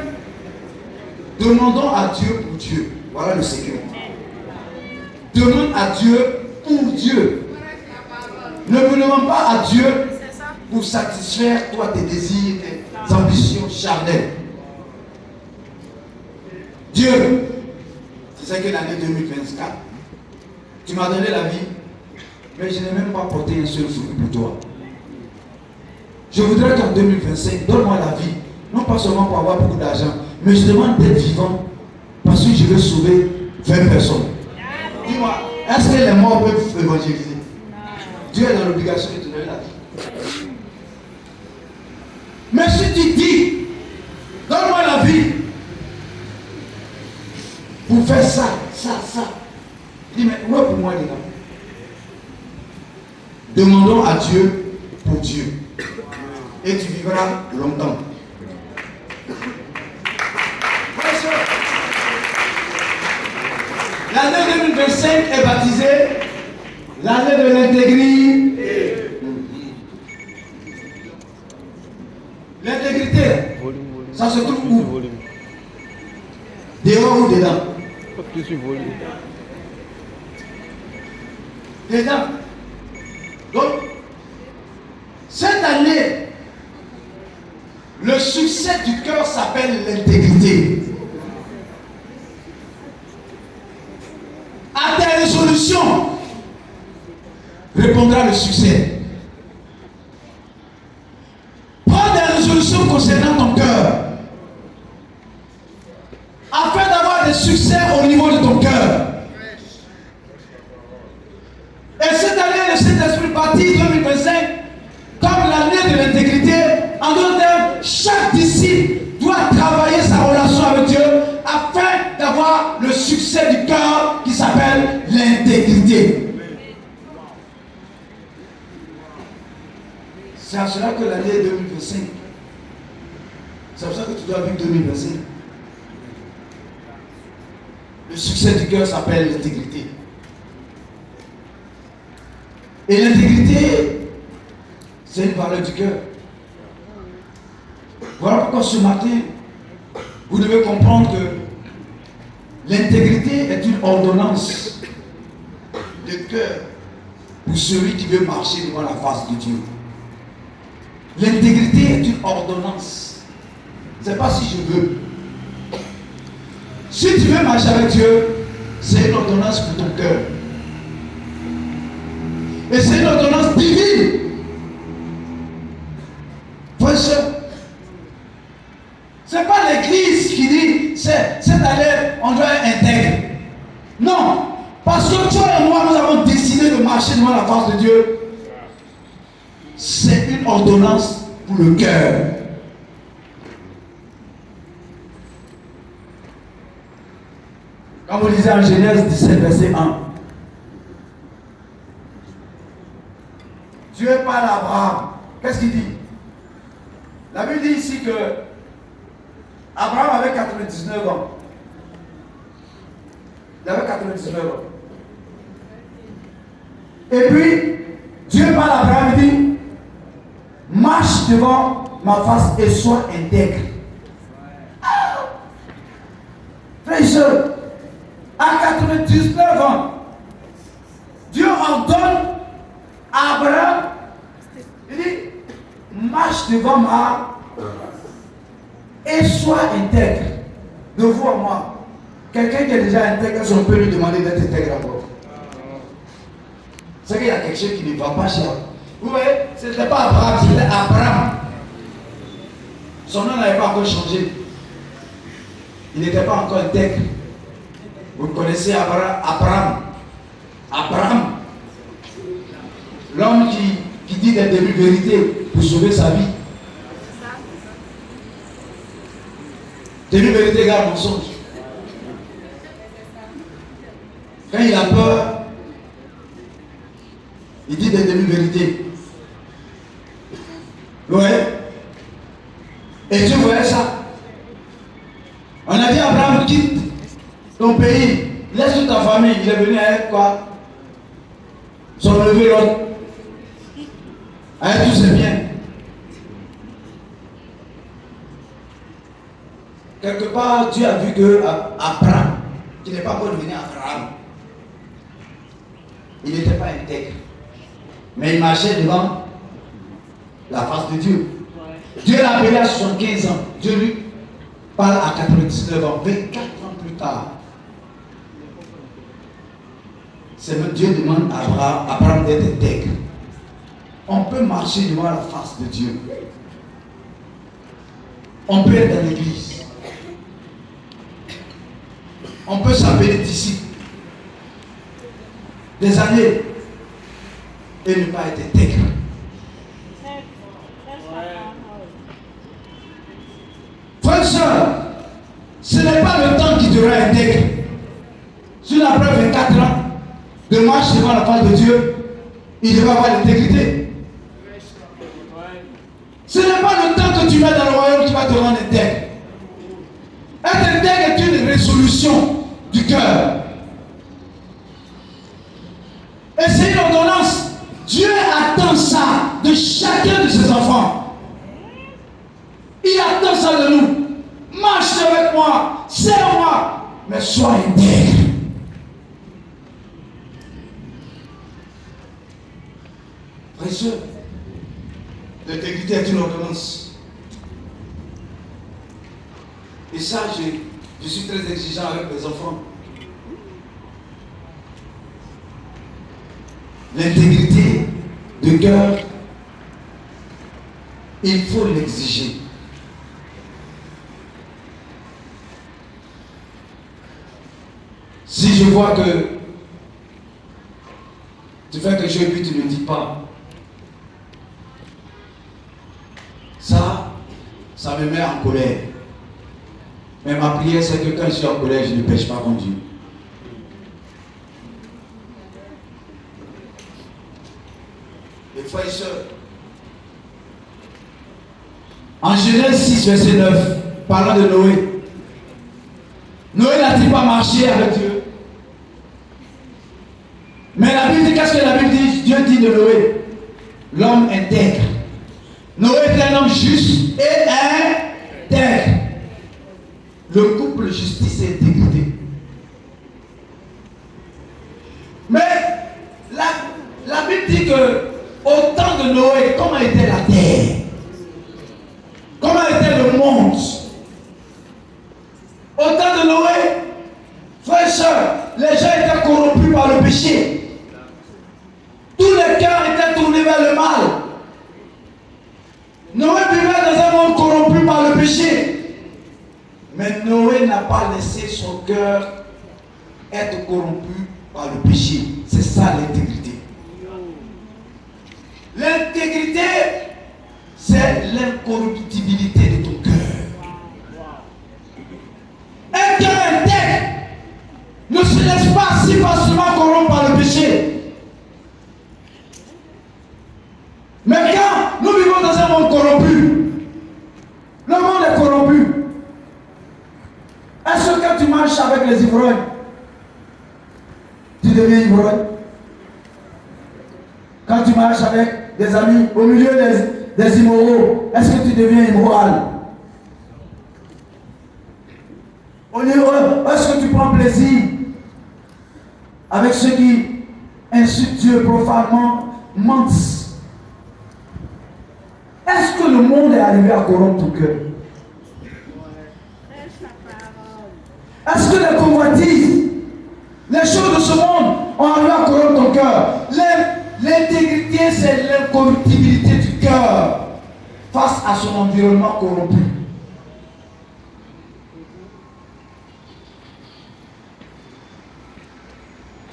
demandons à Dieu pour Dieu. Voilà le secret. Demande à Dieu pour Dieu. Ne me demande pas à Dieu pour satisfaire toi tes désirs, tes ambitions charnelles. Dieu, tu sais que l'année 2024, tu m'as donné la vie, mais je n'ai même pas porté un seul fruit pour toi. Je voudrais qu'en 2025, donne-moi la vie, non pas seulement pour avoir beaucoup d'argent, mais je demande d'être vivant parce que je veux sauver 20 personnes. Dis-moi, est-ce que les morts peuvent évangéliser? Dieu est dans l'obligation de te donner la vie. Mais si tu dis, donne-moi la vie pour faire ça, ça, ça. Dis, mais où est pour moi dedans? Demandons à Dieu pour Dieu. Et tu vivras longtemps. L'année 2025 est baptisée l'année de l'intégrité. L'intégrité, ça se trouve où? Dehors ou dedans? Dedans. Donc, cette année, le succès du cœur s'appelle l'intégrité. À tes résolutions répondra le succès. Prends des résolutions concernant ton cœur afin d'avoir des succès au niveau de ton cœur. Et cette année, le Saint-Esprit baptise 2025 comme l'année de l'intégrité. En d'autres termes, chaque disciple doit travailler sa relation avec Dieu afin d'avoir le succès du cœur qui s'appelle l'intégrité. C'est à cela que l'année 2025, c'est pour ça que tu dois vivre 2025. Le succès du cœur s'appelle l'intégrité. Et l'intégrité, c'est une valeur du cœur. Voilà pourquoi ce matin, vous devez comprendre que l'intégrité est une ordonnance de cœur pour celui qui veut marcher devant la face de Dieu. L'intégrité est une ordonnance. C'est pas si je veux. Si tu veux marcher avec Dieu, c'est une ordonnance pour ton cœur. Et c'est une ordonnance divine. Frère, c'est pas l'église qui dit cette année on doit être intègre. Non. Parce que toi et moi nous avons décidé de marcher devant la face de Dieu. C'est une ordonnance pour le cœur. Comme vous lisez en Genèse 17, verset 1. Dieu parle à Abraham. Qu'est-ce qu'il dit? La Bible dit ici que Abraham avait 99 ans. Il avait 99 ans. Et puis, Dieu parle à Abraham et dit, marche devant ma face et sois intègre. Frère et soeur, à 99 ans, Dieu ordonne à Abraham, il dit, marche devant moi et sois intègre. De vous à moi. Quelqu'un qui est déjà intègre, on peut lui demander d'être intègre encore. C'est qu'il y a quelque chose qui ne va pas chez vous. Vous voyez, ce n'était pas Abraham, c'était Abraham. Son nom n'avait pas encore changé. Il n'était pas encore intègre. Vous connaissez Abraham. Abraham. L'homme qui dit des demi-vérités pour sauver sa vie. Demi-vérité égale mensonge. Quand il a peur, il dit des demi-vérités. Ouais. Et Dieu voyait ça. On a dit à Abraham, quitte ton pays, laisse toute ta famille. Il est venu avec quoi? Son neveu l'autre. Avec tous ses biens. Quelque part, Dieu a vu que Abraham, qui n'est pas encore devenu Abraham, il n'était pas intègre. Mais il marchait devant la face de Dieu. Dieu l'a appelé à 75 ans. Dieu lui parle à 99 ans. 24 ans plus tard. C'est que Dieu demande à Abraham d'être intègre. On peut marcher devant la face de Dieu. On peut être dans l'église. On peut s'appeler disciple. Des années. Et ne pas être intègre. Frère et soeur, ce n'est pas le temps qui te rend intègre. Sur la preuve 24 ans de marche devant la face de Dieu, il devait avoir l'intégrité. Ce n'est pas le temps que tu mets dans le royaume qui va te rendre intègre. Être intègre est une résolution du cœur. Et c'est une ordonnance. Dieu attend ça de chacun de ses enfants. Il attend ça de nous. Marche avec moi, serre-moi, mais sois intègre. Frères et sœurs, l'intégrité est une ordonnance. Et ça, je suis très exigeant avec mes enfants. L'intégrité de cœur, il faut l'exiger. Si je vois que tu fais quelque chose et puis tu ne le dis pas, ça me met en colère. Mais ma prière, c'est que quand je suis en colère, je ne pêche pas contre Dieu. Les frères et sœurs, en Genèse 6, verset 9, parlant de Noé, Noé n'a-t-il pas marché avec Dieu? Mais la Bible dit, qu'est-ce que la Bible dit? Dieu dit de Noé, l'homme intègre. Noé est un homme juste et intègre. Le couple justice et intégrité. Mais la Bible dit que au temps de Noé, comment était la terre? Comment était le monde? Au temps de Noé, frères et sœurs, les gens étaient corrompus par le péché. Tous les cœurs étaient tournés vers le mal. Noé vivait dans un monde corrompu par le péché. Mais Noé n'a pas laissé son cœur être corrompu par le péché. C'est ça l'intégrité. L'intégrité, c'est l'incorruptibilité de ton cœur. Un cœur intègre ne se laisse pas si facilement corrompre par le péché. Mais quand nous vivons dans un monde corrompu, le monde est corrompu. Est-ce que quand tu marches avec les ivrognes, tu deviens ivrogne? Quand tu marches avec des amis au milieu des immoraux, est-ce que tu deviens immoral? Est-ce que tu prends plaisir avec ceux qui insultent Dieu profanement, mentent? Est-ce que le monde est arrivé à corrompre ton cœur? Est-ce que les convoitises, les choses de ce monde ont arrivé à corrompre ton cœur? L'intégrité, c'est l'incorruptibilité du cœur face à son environnement corrompu.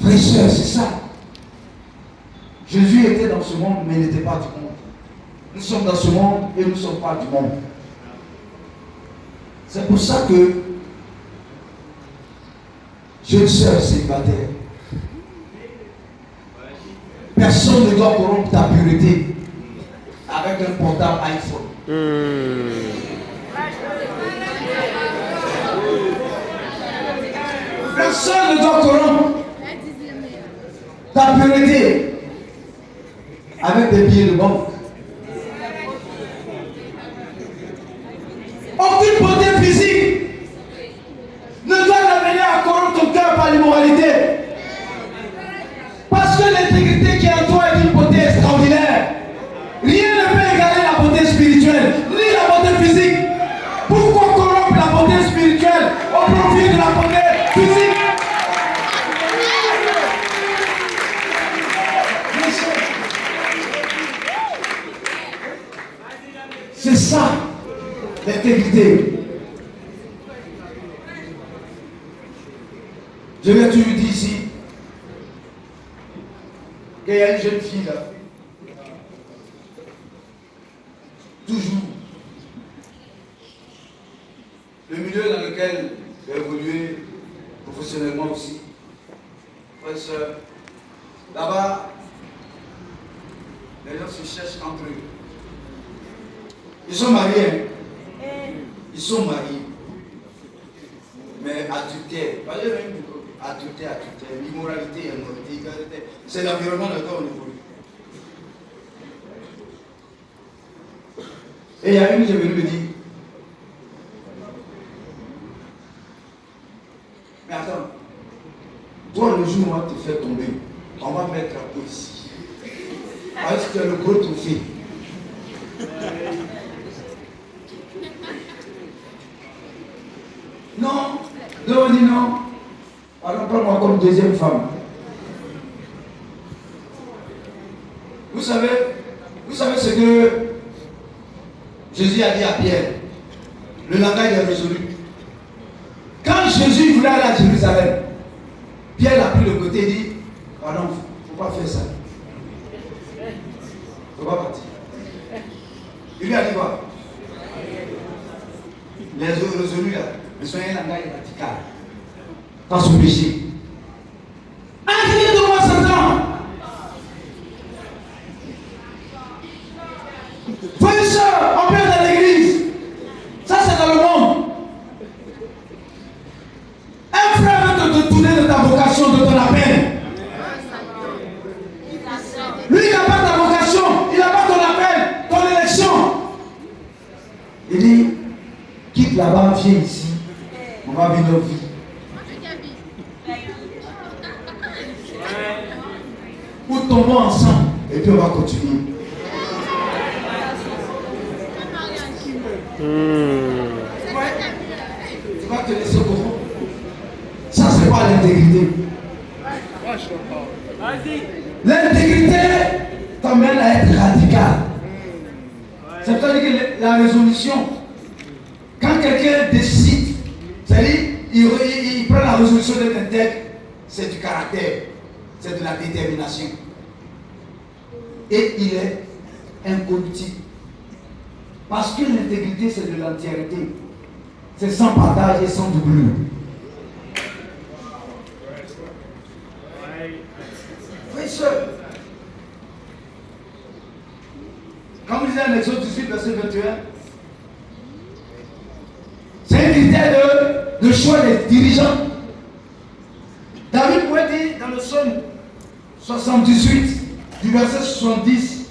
Frères et sœurs, c'est ça. Jésus était dans ce monde, mais il n'était pas du monde. Nous sommes dans ce monde et nous ne sommes pas du monde. C'est pour ça que jeune sœur célibataire, personne ne doit corrompre ta pureté avec un portable iPhone. Personne ne doit corrompre ta pureté avec des billets de banque. Aucune beauté physique ne doit t'amener à corrompre ton cœur par l'immoralité. Parce que l'intégrité qui est en toi est une beauté extraordinaire. Rien ne peut égaler la beauté spirituelle, ni la beauté physique. Pourquoi corrompre la beauté spirituelle au profit de la beauté physique? C'est ça, l'intégrité. Je vais toujours dire ici qu'il y a une jeune fille là, toujours, le milieu dans lequel j'ai évolué professionnellement aussi, frères et sœurs, là-bas, Les gens se cherchent entre eux. Ils sont mariés. Ils sont mariés. Mais adultère. Pas le même adultère. Immoralité, immoralité. C'est l'environnement dans lequel on évolue. Et il y a une qui est venue me dire, mais attends, toi le jour où on va te faire tomber, on va mettre un pot ici. Parce que tu as le gros trophée. Non, on dit non. Alors prends-moi comme deuxième femme. Vous savez ce que Jésus a dit à Pierre. Le langage est résolu. Quand Jésus voulait aller à Jérusalem, Pierre l'a pris le côté et dit, pardon, il ne faut pas faire ça. Il ne faut pas partir. Il lui a dit quoi? Les résolus là, mais soyez un langage radical. Dans son péché. Arrêtez de moi Satan! Frères et sœurs, on perd dans l'église. Ça c'est dans le monde. Un frère veut te tourner de ta vocation, de ton appel. Lui il n'a pas ta vocation, il n'a pas ton appel, ton élection. Il dit, quitte là-bas, viens ici, on va vivre notre vie. Ou tombons ensemble et puis on va continuer. Tu vas te laisser comment? Ça c'est pas l'intégrité. L'intégrité t'emmène à être radical. C'est-à-dire que la résolution, quand quelqu'un décide, c'est-à-dire il prend la résolution d'être intègre, c'est du caractère, c'est de la détermination. Et il est incorruptible. Parce que l'intégrité c'est de l'entièreté. C'est sans partage et sans doublure. Frères et sœurs, quand vous lisez en Exode 18, verset 21, c'est un critère de choix des dirigeants. David pouvait dire dans le psaume 78, du verset 70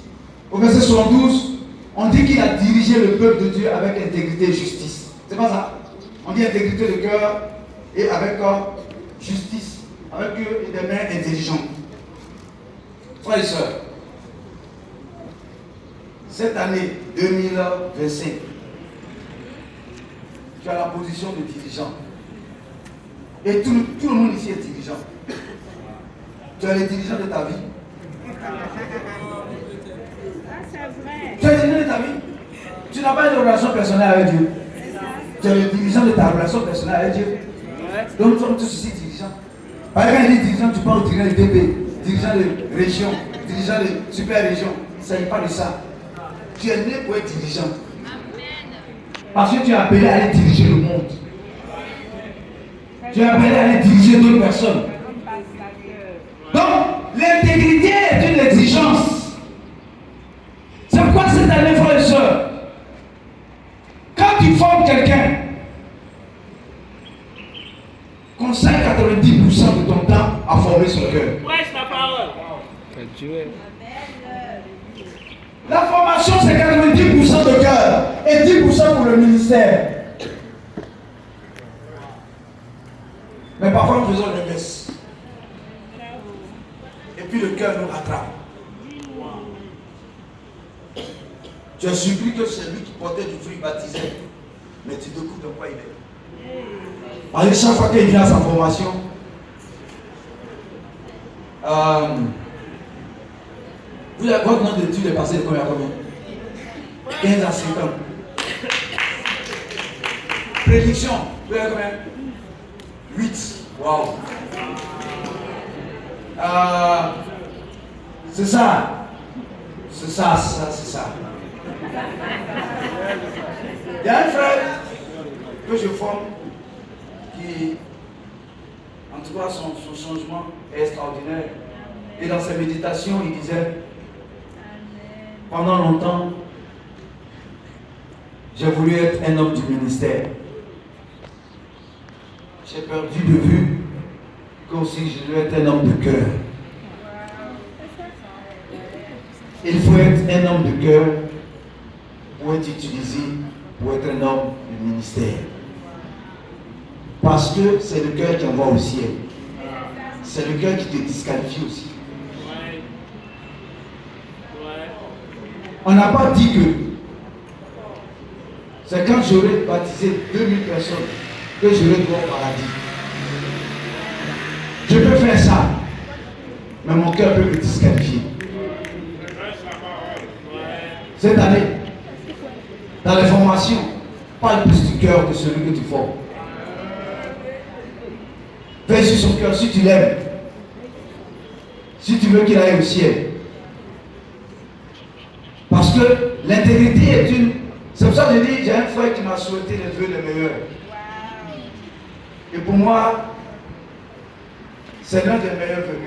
au verset 72, on dit qu'il a dirigé le peuple de Dieu avec intégrité et justice. C'est pas ça? On dit intégrité de cœur et avec justice, avec des mains intelligentes. Frères et sœurs, cette année 2025, tu as la position de dirigeant. Et tout le monde ici est dirigeant. Tu as les dirigeants de ta vie. Tu es le dirigeant de ta vie. Tu n'as pas de relation personnelle avec Dieu. Tu es le dirigeant de ta relation personnelle avec Dieu. Donc nous sommes tous ici dirigeants. Par exemple, quand il dit dirigeant, tu parles au dirigeant de DP, dirigeant de région, dirigeant de super région. Il ne s'agit pas de ça. Tu es né pour être dirigeant. Parce que tu es appelé à aller diriger le monde. Tu es appelé à aller diriger d'autres personnes. Donc, l'intégrité est une exigence. C'est pourquoi cette année, frères et sœurs, quand tu formes quelqu'un, consacre 90% de ton temps à former son cœur. Prêche la parole. La formation, c'est 90% de cœur et 10% pour le ministère. Mais parfois, nous faisons l'inverse. Et puis le cœur nous rattrape. Tu as surpris que c'est lui qui portait du fruit baptisé. Mais tu découvres de quoi il est. Parce que chaque fois qu'il vient à sa formation, votre nom d'étude est passé de combien à combien? 15 à 5 ans. Prédiction, vous avez combien? 8. Waouh. C'est ça. C'est ça. Il y a un frère que je forme qui, en tout cas, son changement est extraordinaire. Et dans ses méditations, il disait, pendant longtemps, j'ai voulu être un homme du ministère. J'ai perdu de vue que aussi je dois être un homme de cœur. Il faut être un homme de cœur pour être utilisé pour être un homme du ministère. Parce que c'est le cœur qui envoie au ciel. C'est le cœur qui te disqualifie aussi. On n'a pas dit que c'est quand j'aurai baptisé 2000 personnes que j'aurai droit au paradis. Je peux faire ça, mais mon cœur peut me disqualifier. Cette année, dans les formations, parle plus du cœur que celui que tu formes. Fais sur son cœur si tu l'aimes. Si tu veux qu'il aille au ciel. Parce que l'intégrité est une... C'est pour ça que je dis, j'ai un frère qui m'a souhaité les vœux les meilleurs. Et pour moi, c'est l'un des meilleurs vœux.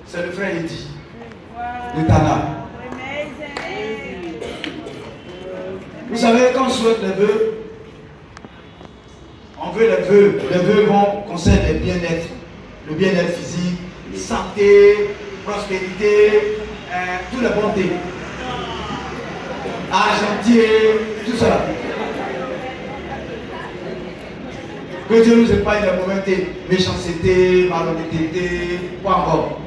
C'est le frère Eddy, de Tana. Vous savez, quand on souhaite les vœux, on veut les vœux. Les vœux vont concerner le bien-être. Le bien-être physique, santé, prospérité, toute la bonté. Argentier, tout ça. Que Dieu nous épargne la pauvreté, méchanceté, malhonnêteté, pas encore.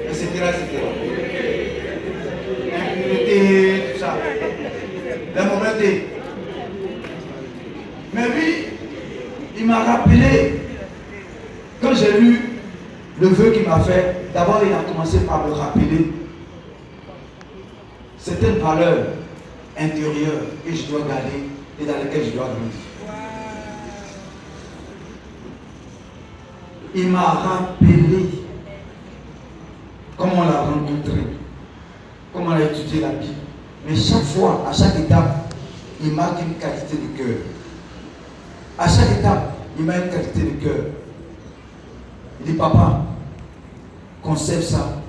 Etc. Impunité, tout ça. La pauvreté. Mais lui, il m'a rappelé, quand j'ai lu le vœu qu'il m'a fait, d'abord il a commencé par me rappeler certaines valeurs intérieures que je dois garder et dans lesquelles je dois grandir. Il m'a rappelé comment on l'a rencontré, comment on a étudié la Bible. Mais chaque fois, à chaque étape, il marque une qualité de cœur. À chaque étape, il m'a une qualité de cœur. Il dit, papa, conserve ça,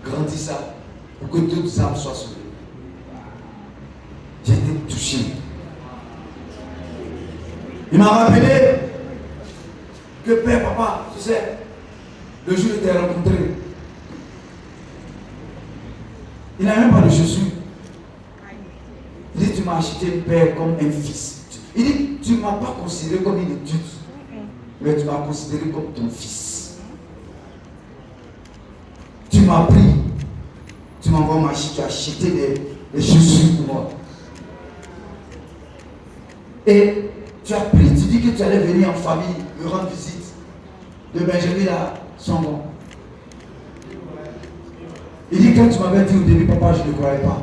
grandis ça, pour que toutes âmes soient sauvées. J'ai été touché. Il m'a rappelé que père, papa, tu sais, le jour où je t'ai rencontré, il n'a même pas de chaussures. Il dit, tu m'as acheté père comme un fils. Il dit, tu ne m'as pas considéré comme une étude, mais tu m'as considéré comme ton fils. Tu m'as pris, tu m'envoies marcher, tu as acheté des chaussures pour moi. Et tu as pris, tu dis que tu allais venir en famille, me rendre visite. De Benjamin à Sangon. Il dit, quand tu m'avais dit au début, papa, je ne croyais pas.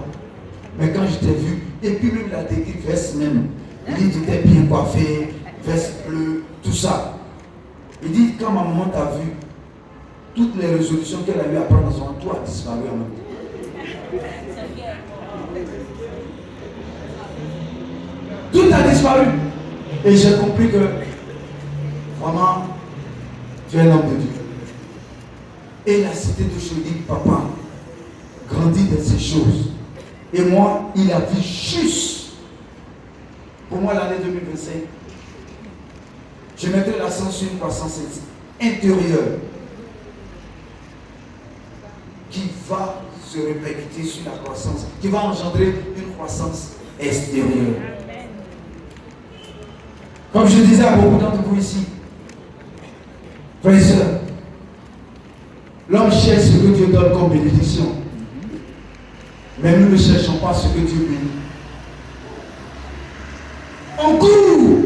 Mais quand je t'ai vu, et puis même la décrit veste même, il dit, tu étais bien coiffé, veste bleue, tout ça. Il dit, quand ma maman t'a vu, toutes les résolutions qu'elle a eu à prendre dans son tout a disparu en même temps. Tout a disparu. Et j'ai compris que, vraiment, tu es un homme de Dieu. Et la cité de Chaudy, papa, grandit dans ces choses. Et moi, il a vu juste. Pour moi, l'année 2025, je mettrai l'accent sur une croissance intérieure qui va se répercuter sur la croissance, qui va engendrer une croissance extérieure. Comme je disais à beaucoup d'entre vous ici, frères et sœurs, l'homme cherche ce que Dieu donne comme bénédiction. Mais nous ne cherchons pas ce que Dieu bénit. On court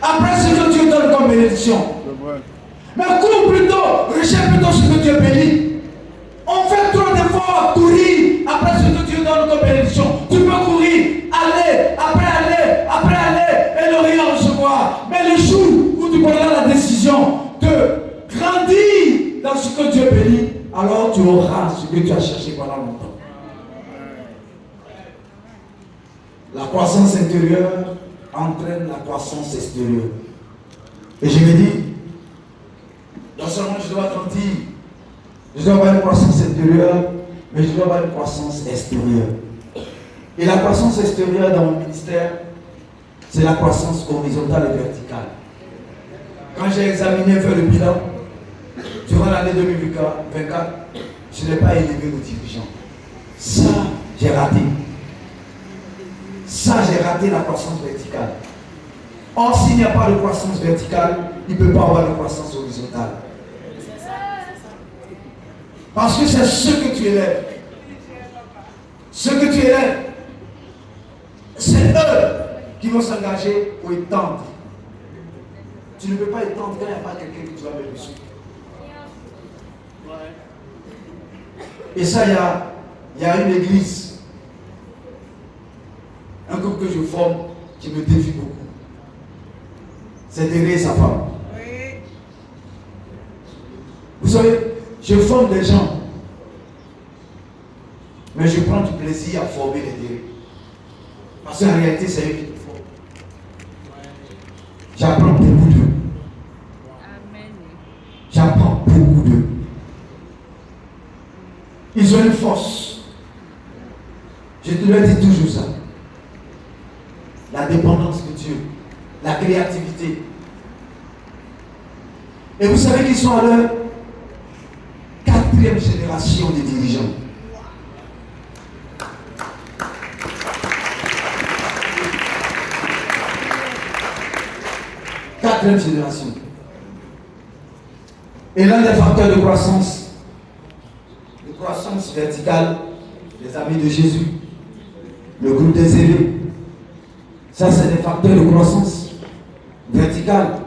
après ce que Dieu donne comme bénédiction. Mais cours plutôt, recherche plutôt ce que Dieu bénit. On fait trop d'efforts à courir après ce que Dieu donne comme bénédiction. Tu peux courir, aller, et ne rien recevoir. Mais le jour où tu prendras la décision de grandir dans ce que Dieu bénit, alors tu auras ce que tu as cherché pendant longtemps. La croissance intérieure entraîne la croissance extérieure. Et je me dis, non seulement je dois grandir Je dois avoir une croissance intérieure, mais je dois avoir une croissance extérieure. Et la croissance extérieure dans mon ministère, c'est la croissance horizontale et verticale. Quand j'ai examiné, fait le bilan, durant l'année 2024, je n'ai pas élevé le dirigeant. Ça, j'ai raté. Ça, j'ai raté la croissance verticale. Or, s'il n'y a pas de croissance verticale, il ne peut pas avoir de croissance horizontale. Parce que c'est ce que tu élèves. Ce que tu élèves, c'est eux qui vont s'engager pour étendre. Tu ne peux pas étendre quand il n'y a pas quelqu'un qui doit mettre dessus. Et ça, il y a une église, un groupe que je forme qui me défie beaucoup. C'est d'aider sa femme. Vous savez, je forme des gens, mais je prends du plaisir à former les dérivés. Parce qu'en réalité, c'est eux qui me forment. J'apprends beaucoup d'eux. J'apprends beaucoup d'eux. Ils ont une force. Je te le dis toujours ça. La dépendance de Dieu, la créativité. Et vous savez qu'ils sont à leur 4e génération de dirigeants. Quatrième génération. Et l'un des facteurs de croissance verticale, les amis de Jésus, le groupe des élus, ça c'est des facteurs de croissance verticale,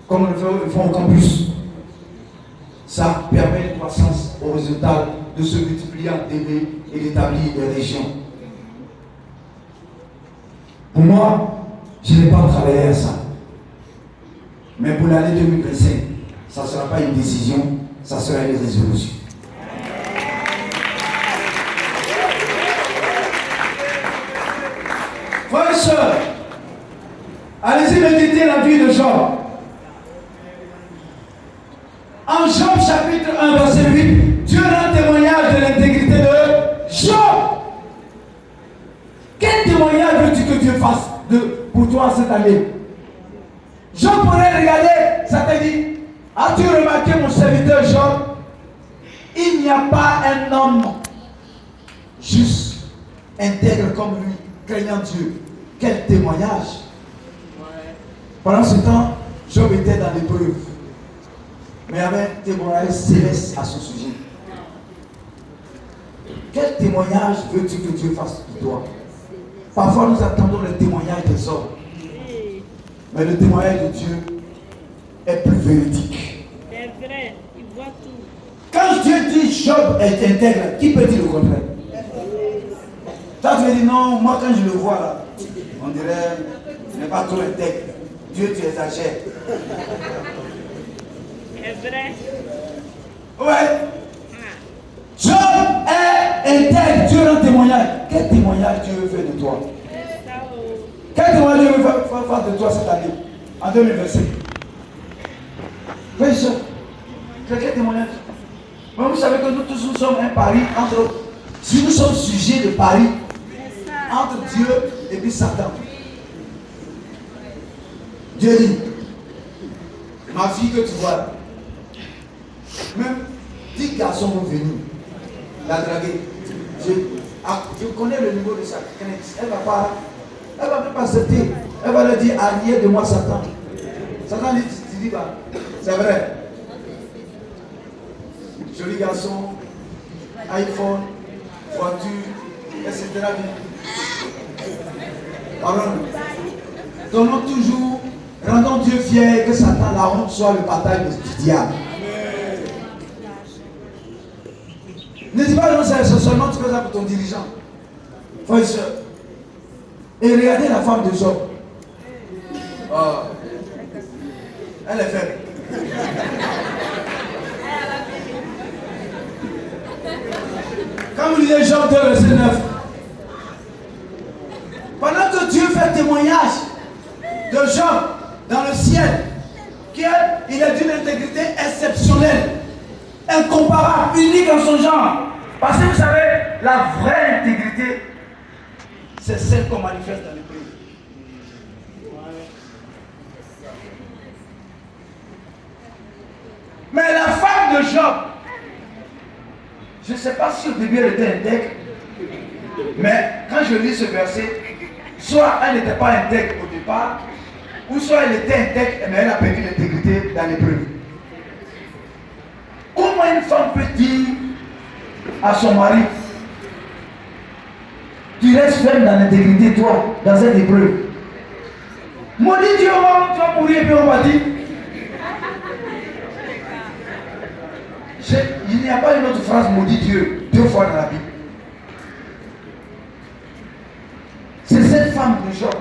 comme on le fait au campus. Ça permet une croissance horizontale de se multiplier en TV et d'établir des régions. Pour moi, je n'ai pas travaillé à ça. Mais pour l'année 2025, ça ne sera pas une décision, ça sera une résolution. Frères et sœurs, allez-y méditer la vie de Job. En Job chapitre 1 verset 8, Dieu rend témoignage de l'intégrité de Job. Quel témoignage veux-tu que Dieu fasse pour toi cette année? Job pourrait regarder, ça te dit, as-tu remarqué mon serviteur Job? Il n'y a pas un homme juste, intègre comme lui, craignant Dieu. Quel témoignage! Pendant ce temps, Job était dans l'épreuve. Mais il y avait un témoignage céleste à son sujet. Quel témoignage veux-tu que Dieu fasse pour toi? Parfois nous attendons le témoignage des hommes. Mais le témoignage de Dieu est plus véridique. C'est vrai, il voit tout. Quand Dieu dit Job est intègre, qui peut dire le contraire? Toi tu me dis non, moi quand je le vois là, on dirait il n'est pas trop intègre. Dieu tu exagères. C'est vrai. Ouais. Job est intègre, Dieu rend témoignage. Quel témoignage Dieu veut faire de toi? Quel témoignage Dieu veut faire de toi cette année, en 2025? Oui, ça. Quel témoignage? Mais vous savez que nous tous nous sommes un pari entre. Si nous sommes sujets de pari entre Dieu et puis Satan. Dieu dit, ma fille que tu vois, même 10 garçons vont venir la draguer. Je connais le niveau de sa crainte. Elle va même pas accepter. Elle va leur dire, allié de moi Satan. Satan dit, tu dis pas. C'est vrai. Joli garçon, iPhone, voiture, etc. Pardon. Donnons toujours, rendons Dieu fier, que Satan, la honte soit le bataille du diable. Ne dis pas non, c'est seulement tu fais ça pour ton dirigeant. Frère et soeur. Et regardez la femme de Job. Oh. Elle est faible. Quand vous lisez Job 2, verset 9, pendant que Dieu fait témoignage de Job dans le ciel, qu'il est d'une intégrité exceptionnelle, incomparable, unique en son genre. Parce que vous savez, la vraie intégrité, c'est celle qu'on manifeste dans l'épreuve. Mais la femme de Job, je ne sais pas si au début elle était intègre, mais quand je lis ce verset, soit elle n'était pas intègre au départ, ou soit elle était intègre, mais elle a perdu l'intégrité dans l'épreuve. Comment une femme peut dire à son mari, tu restes ferme dans l'intégrité, toi, dans cette épreuve? Maudit Dieu, tu vas mourir, et puis on va dire. Il n'y a pas une autre phrase maudit Dieu 2 fois dans la Bible. C'est cette femme de Job.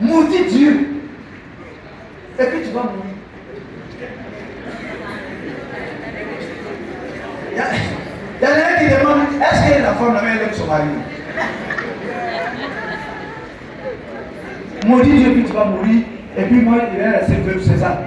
Maudit Dieu. Et puis tu vas mourir. Il y en a un qui demande, est-ce que la femme elle aime son mari? Maudit Dieu, puis tu vas mourir. Et puis moi, il est resté veuve, c'est ça.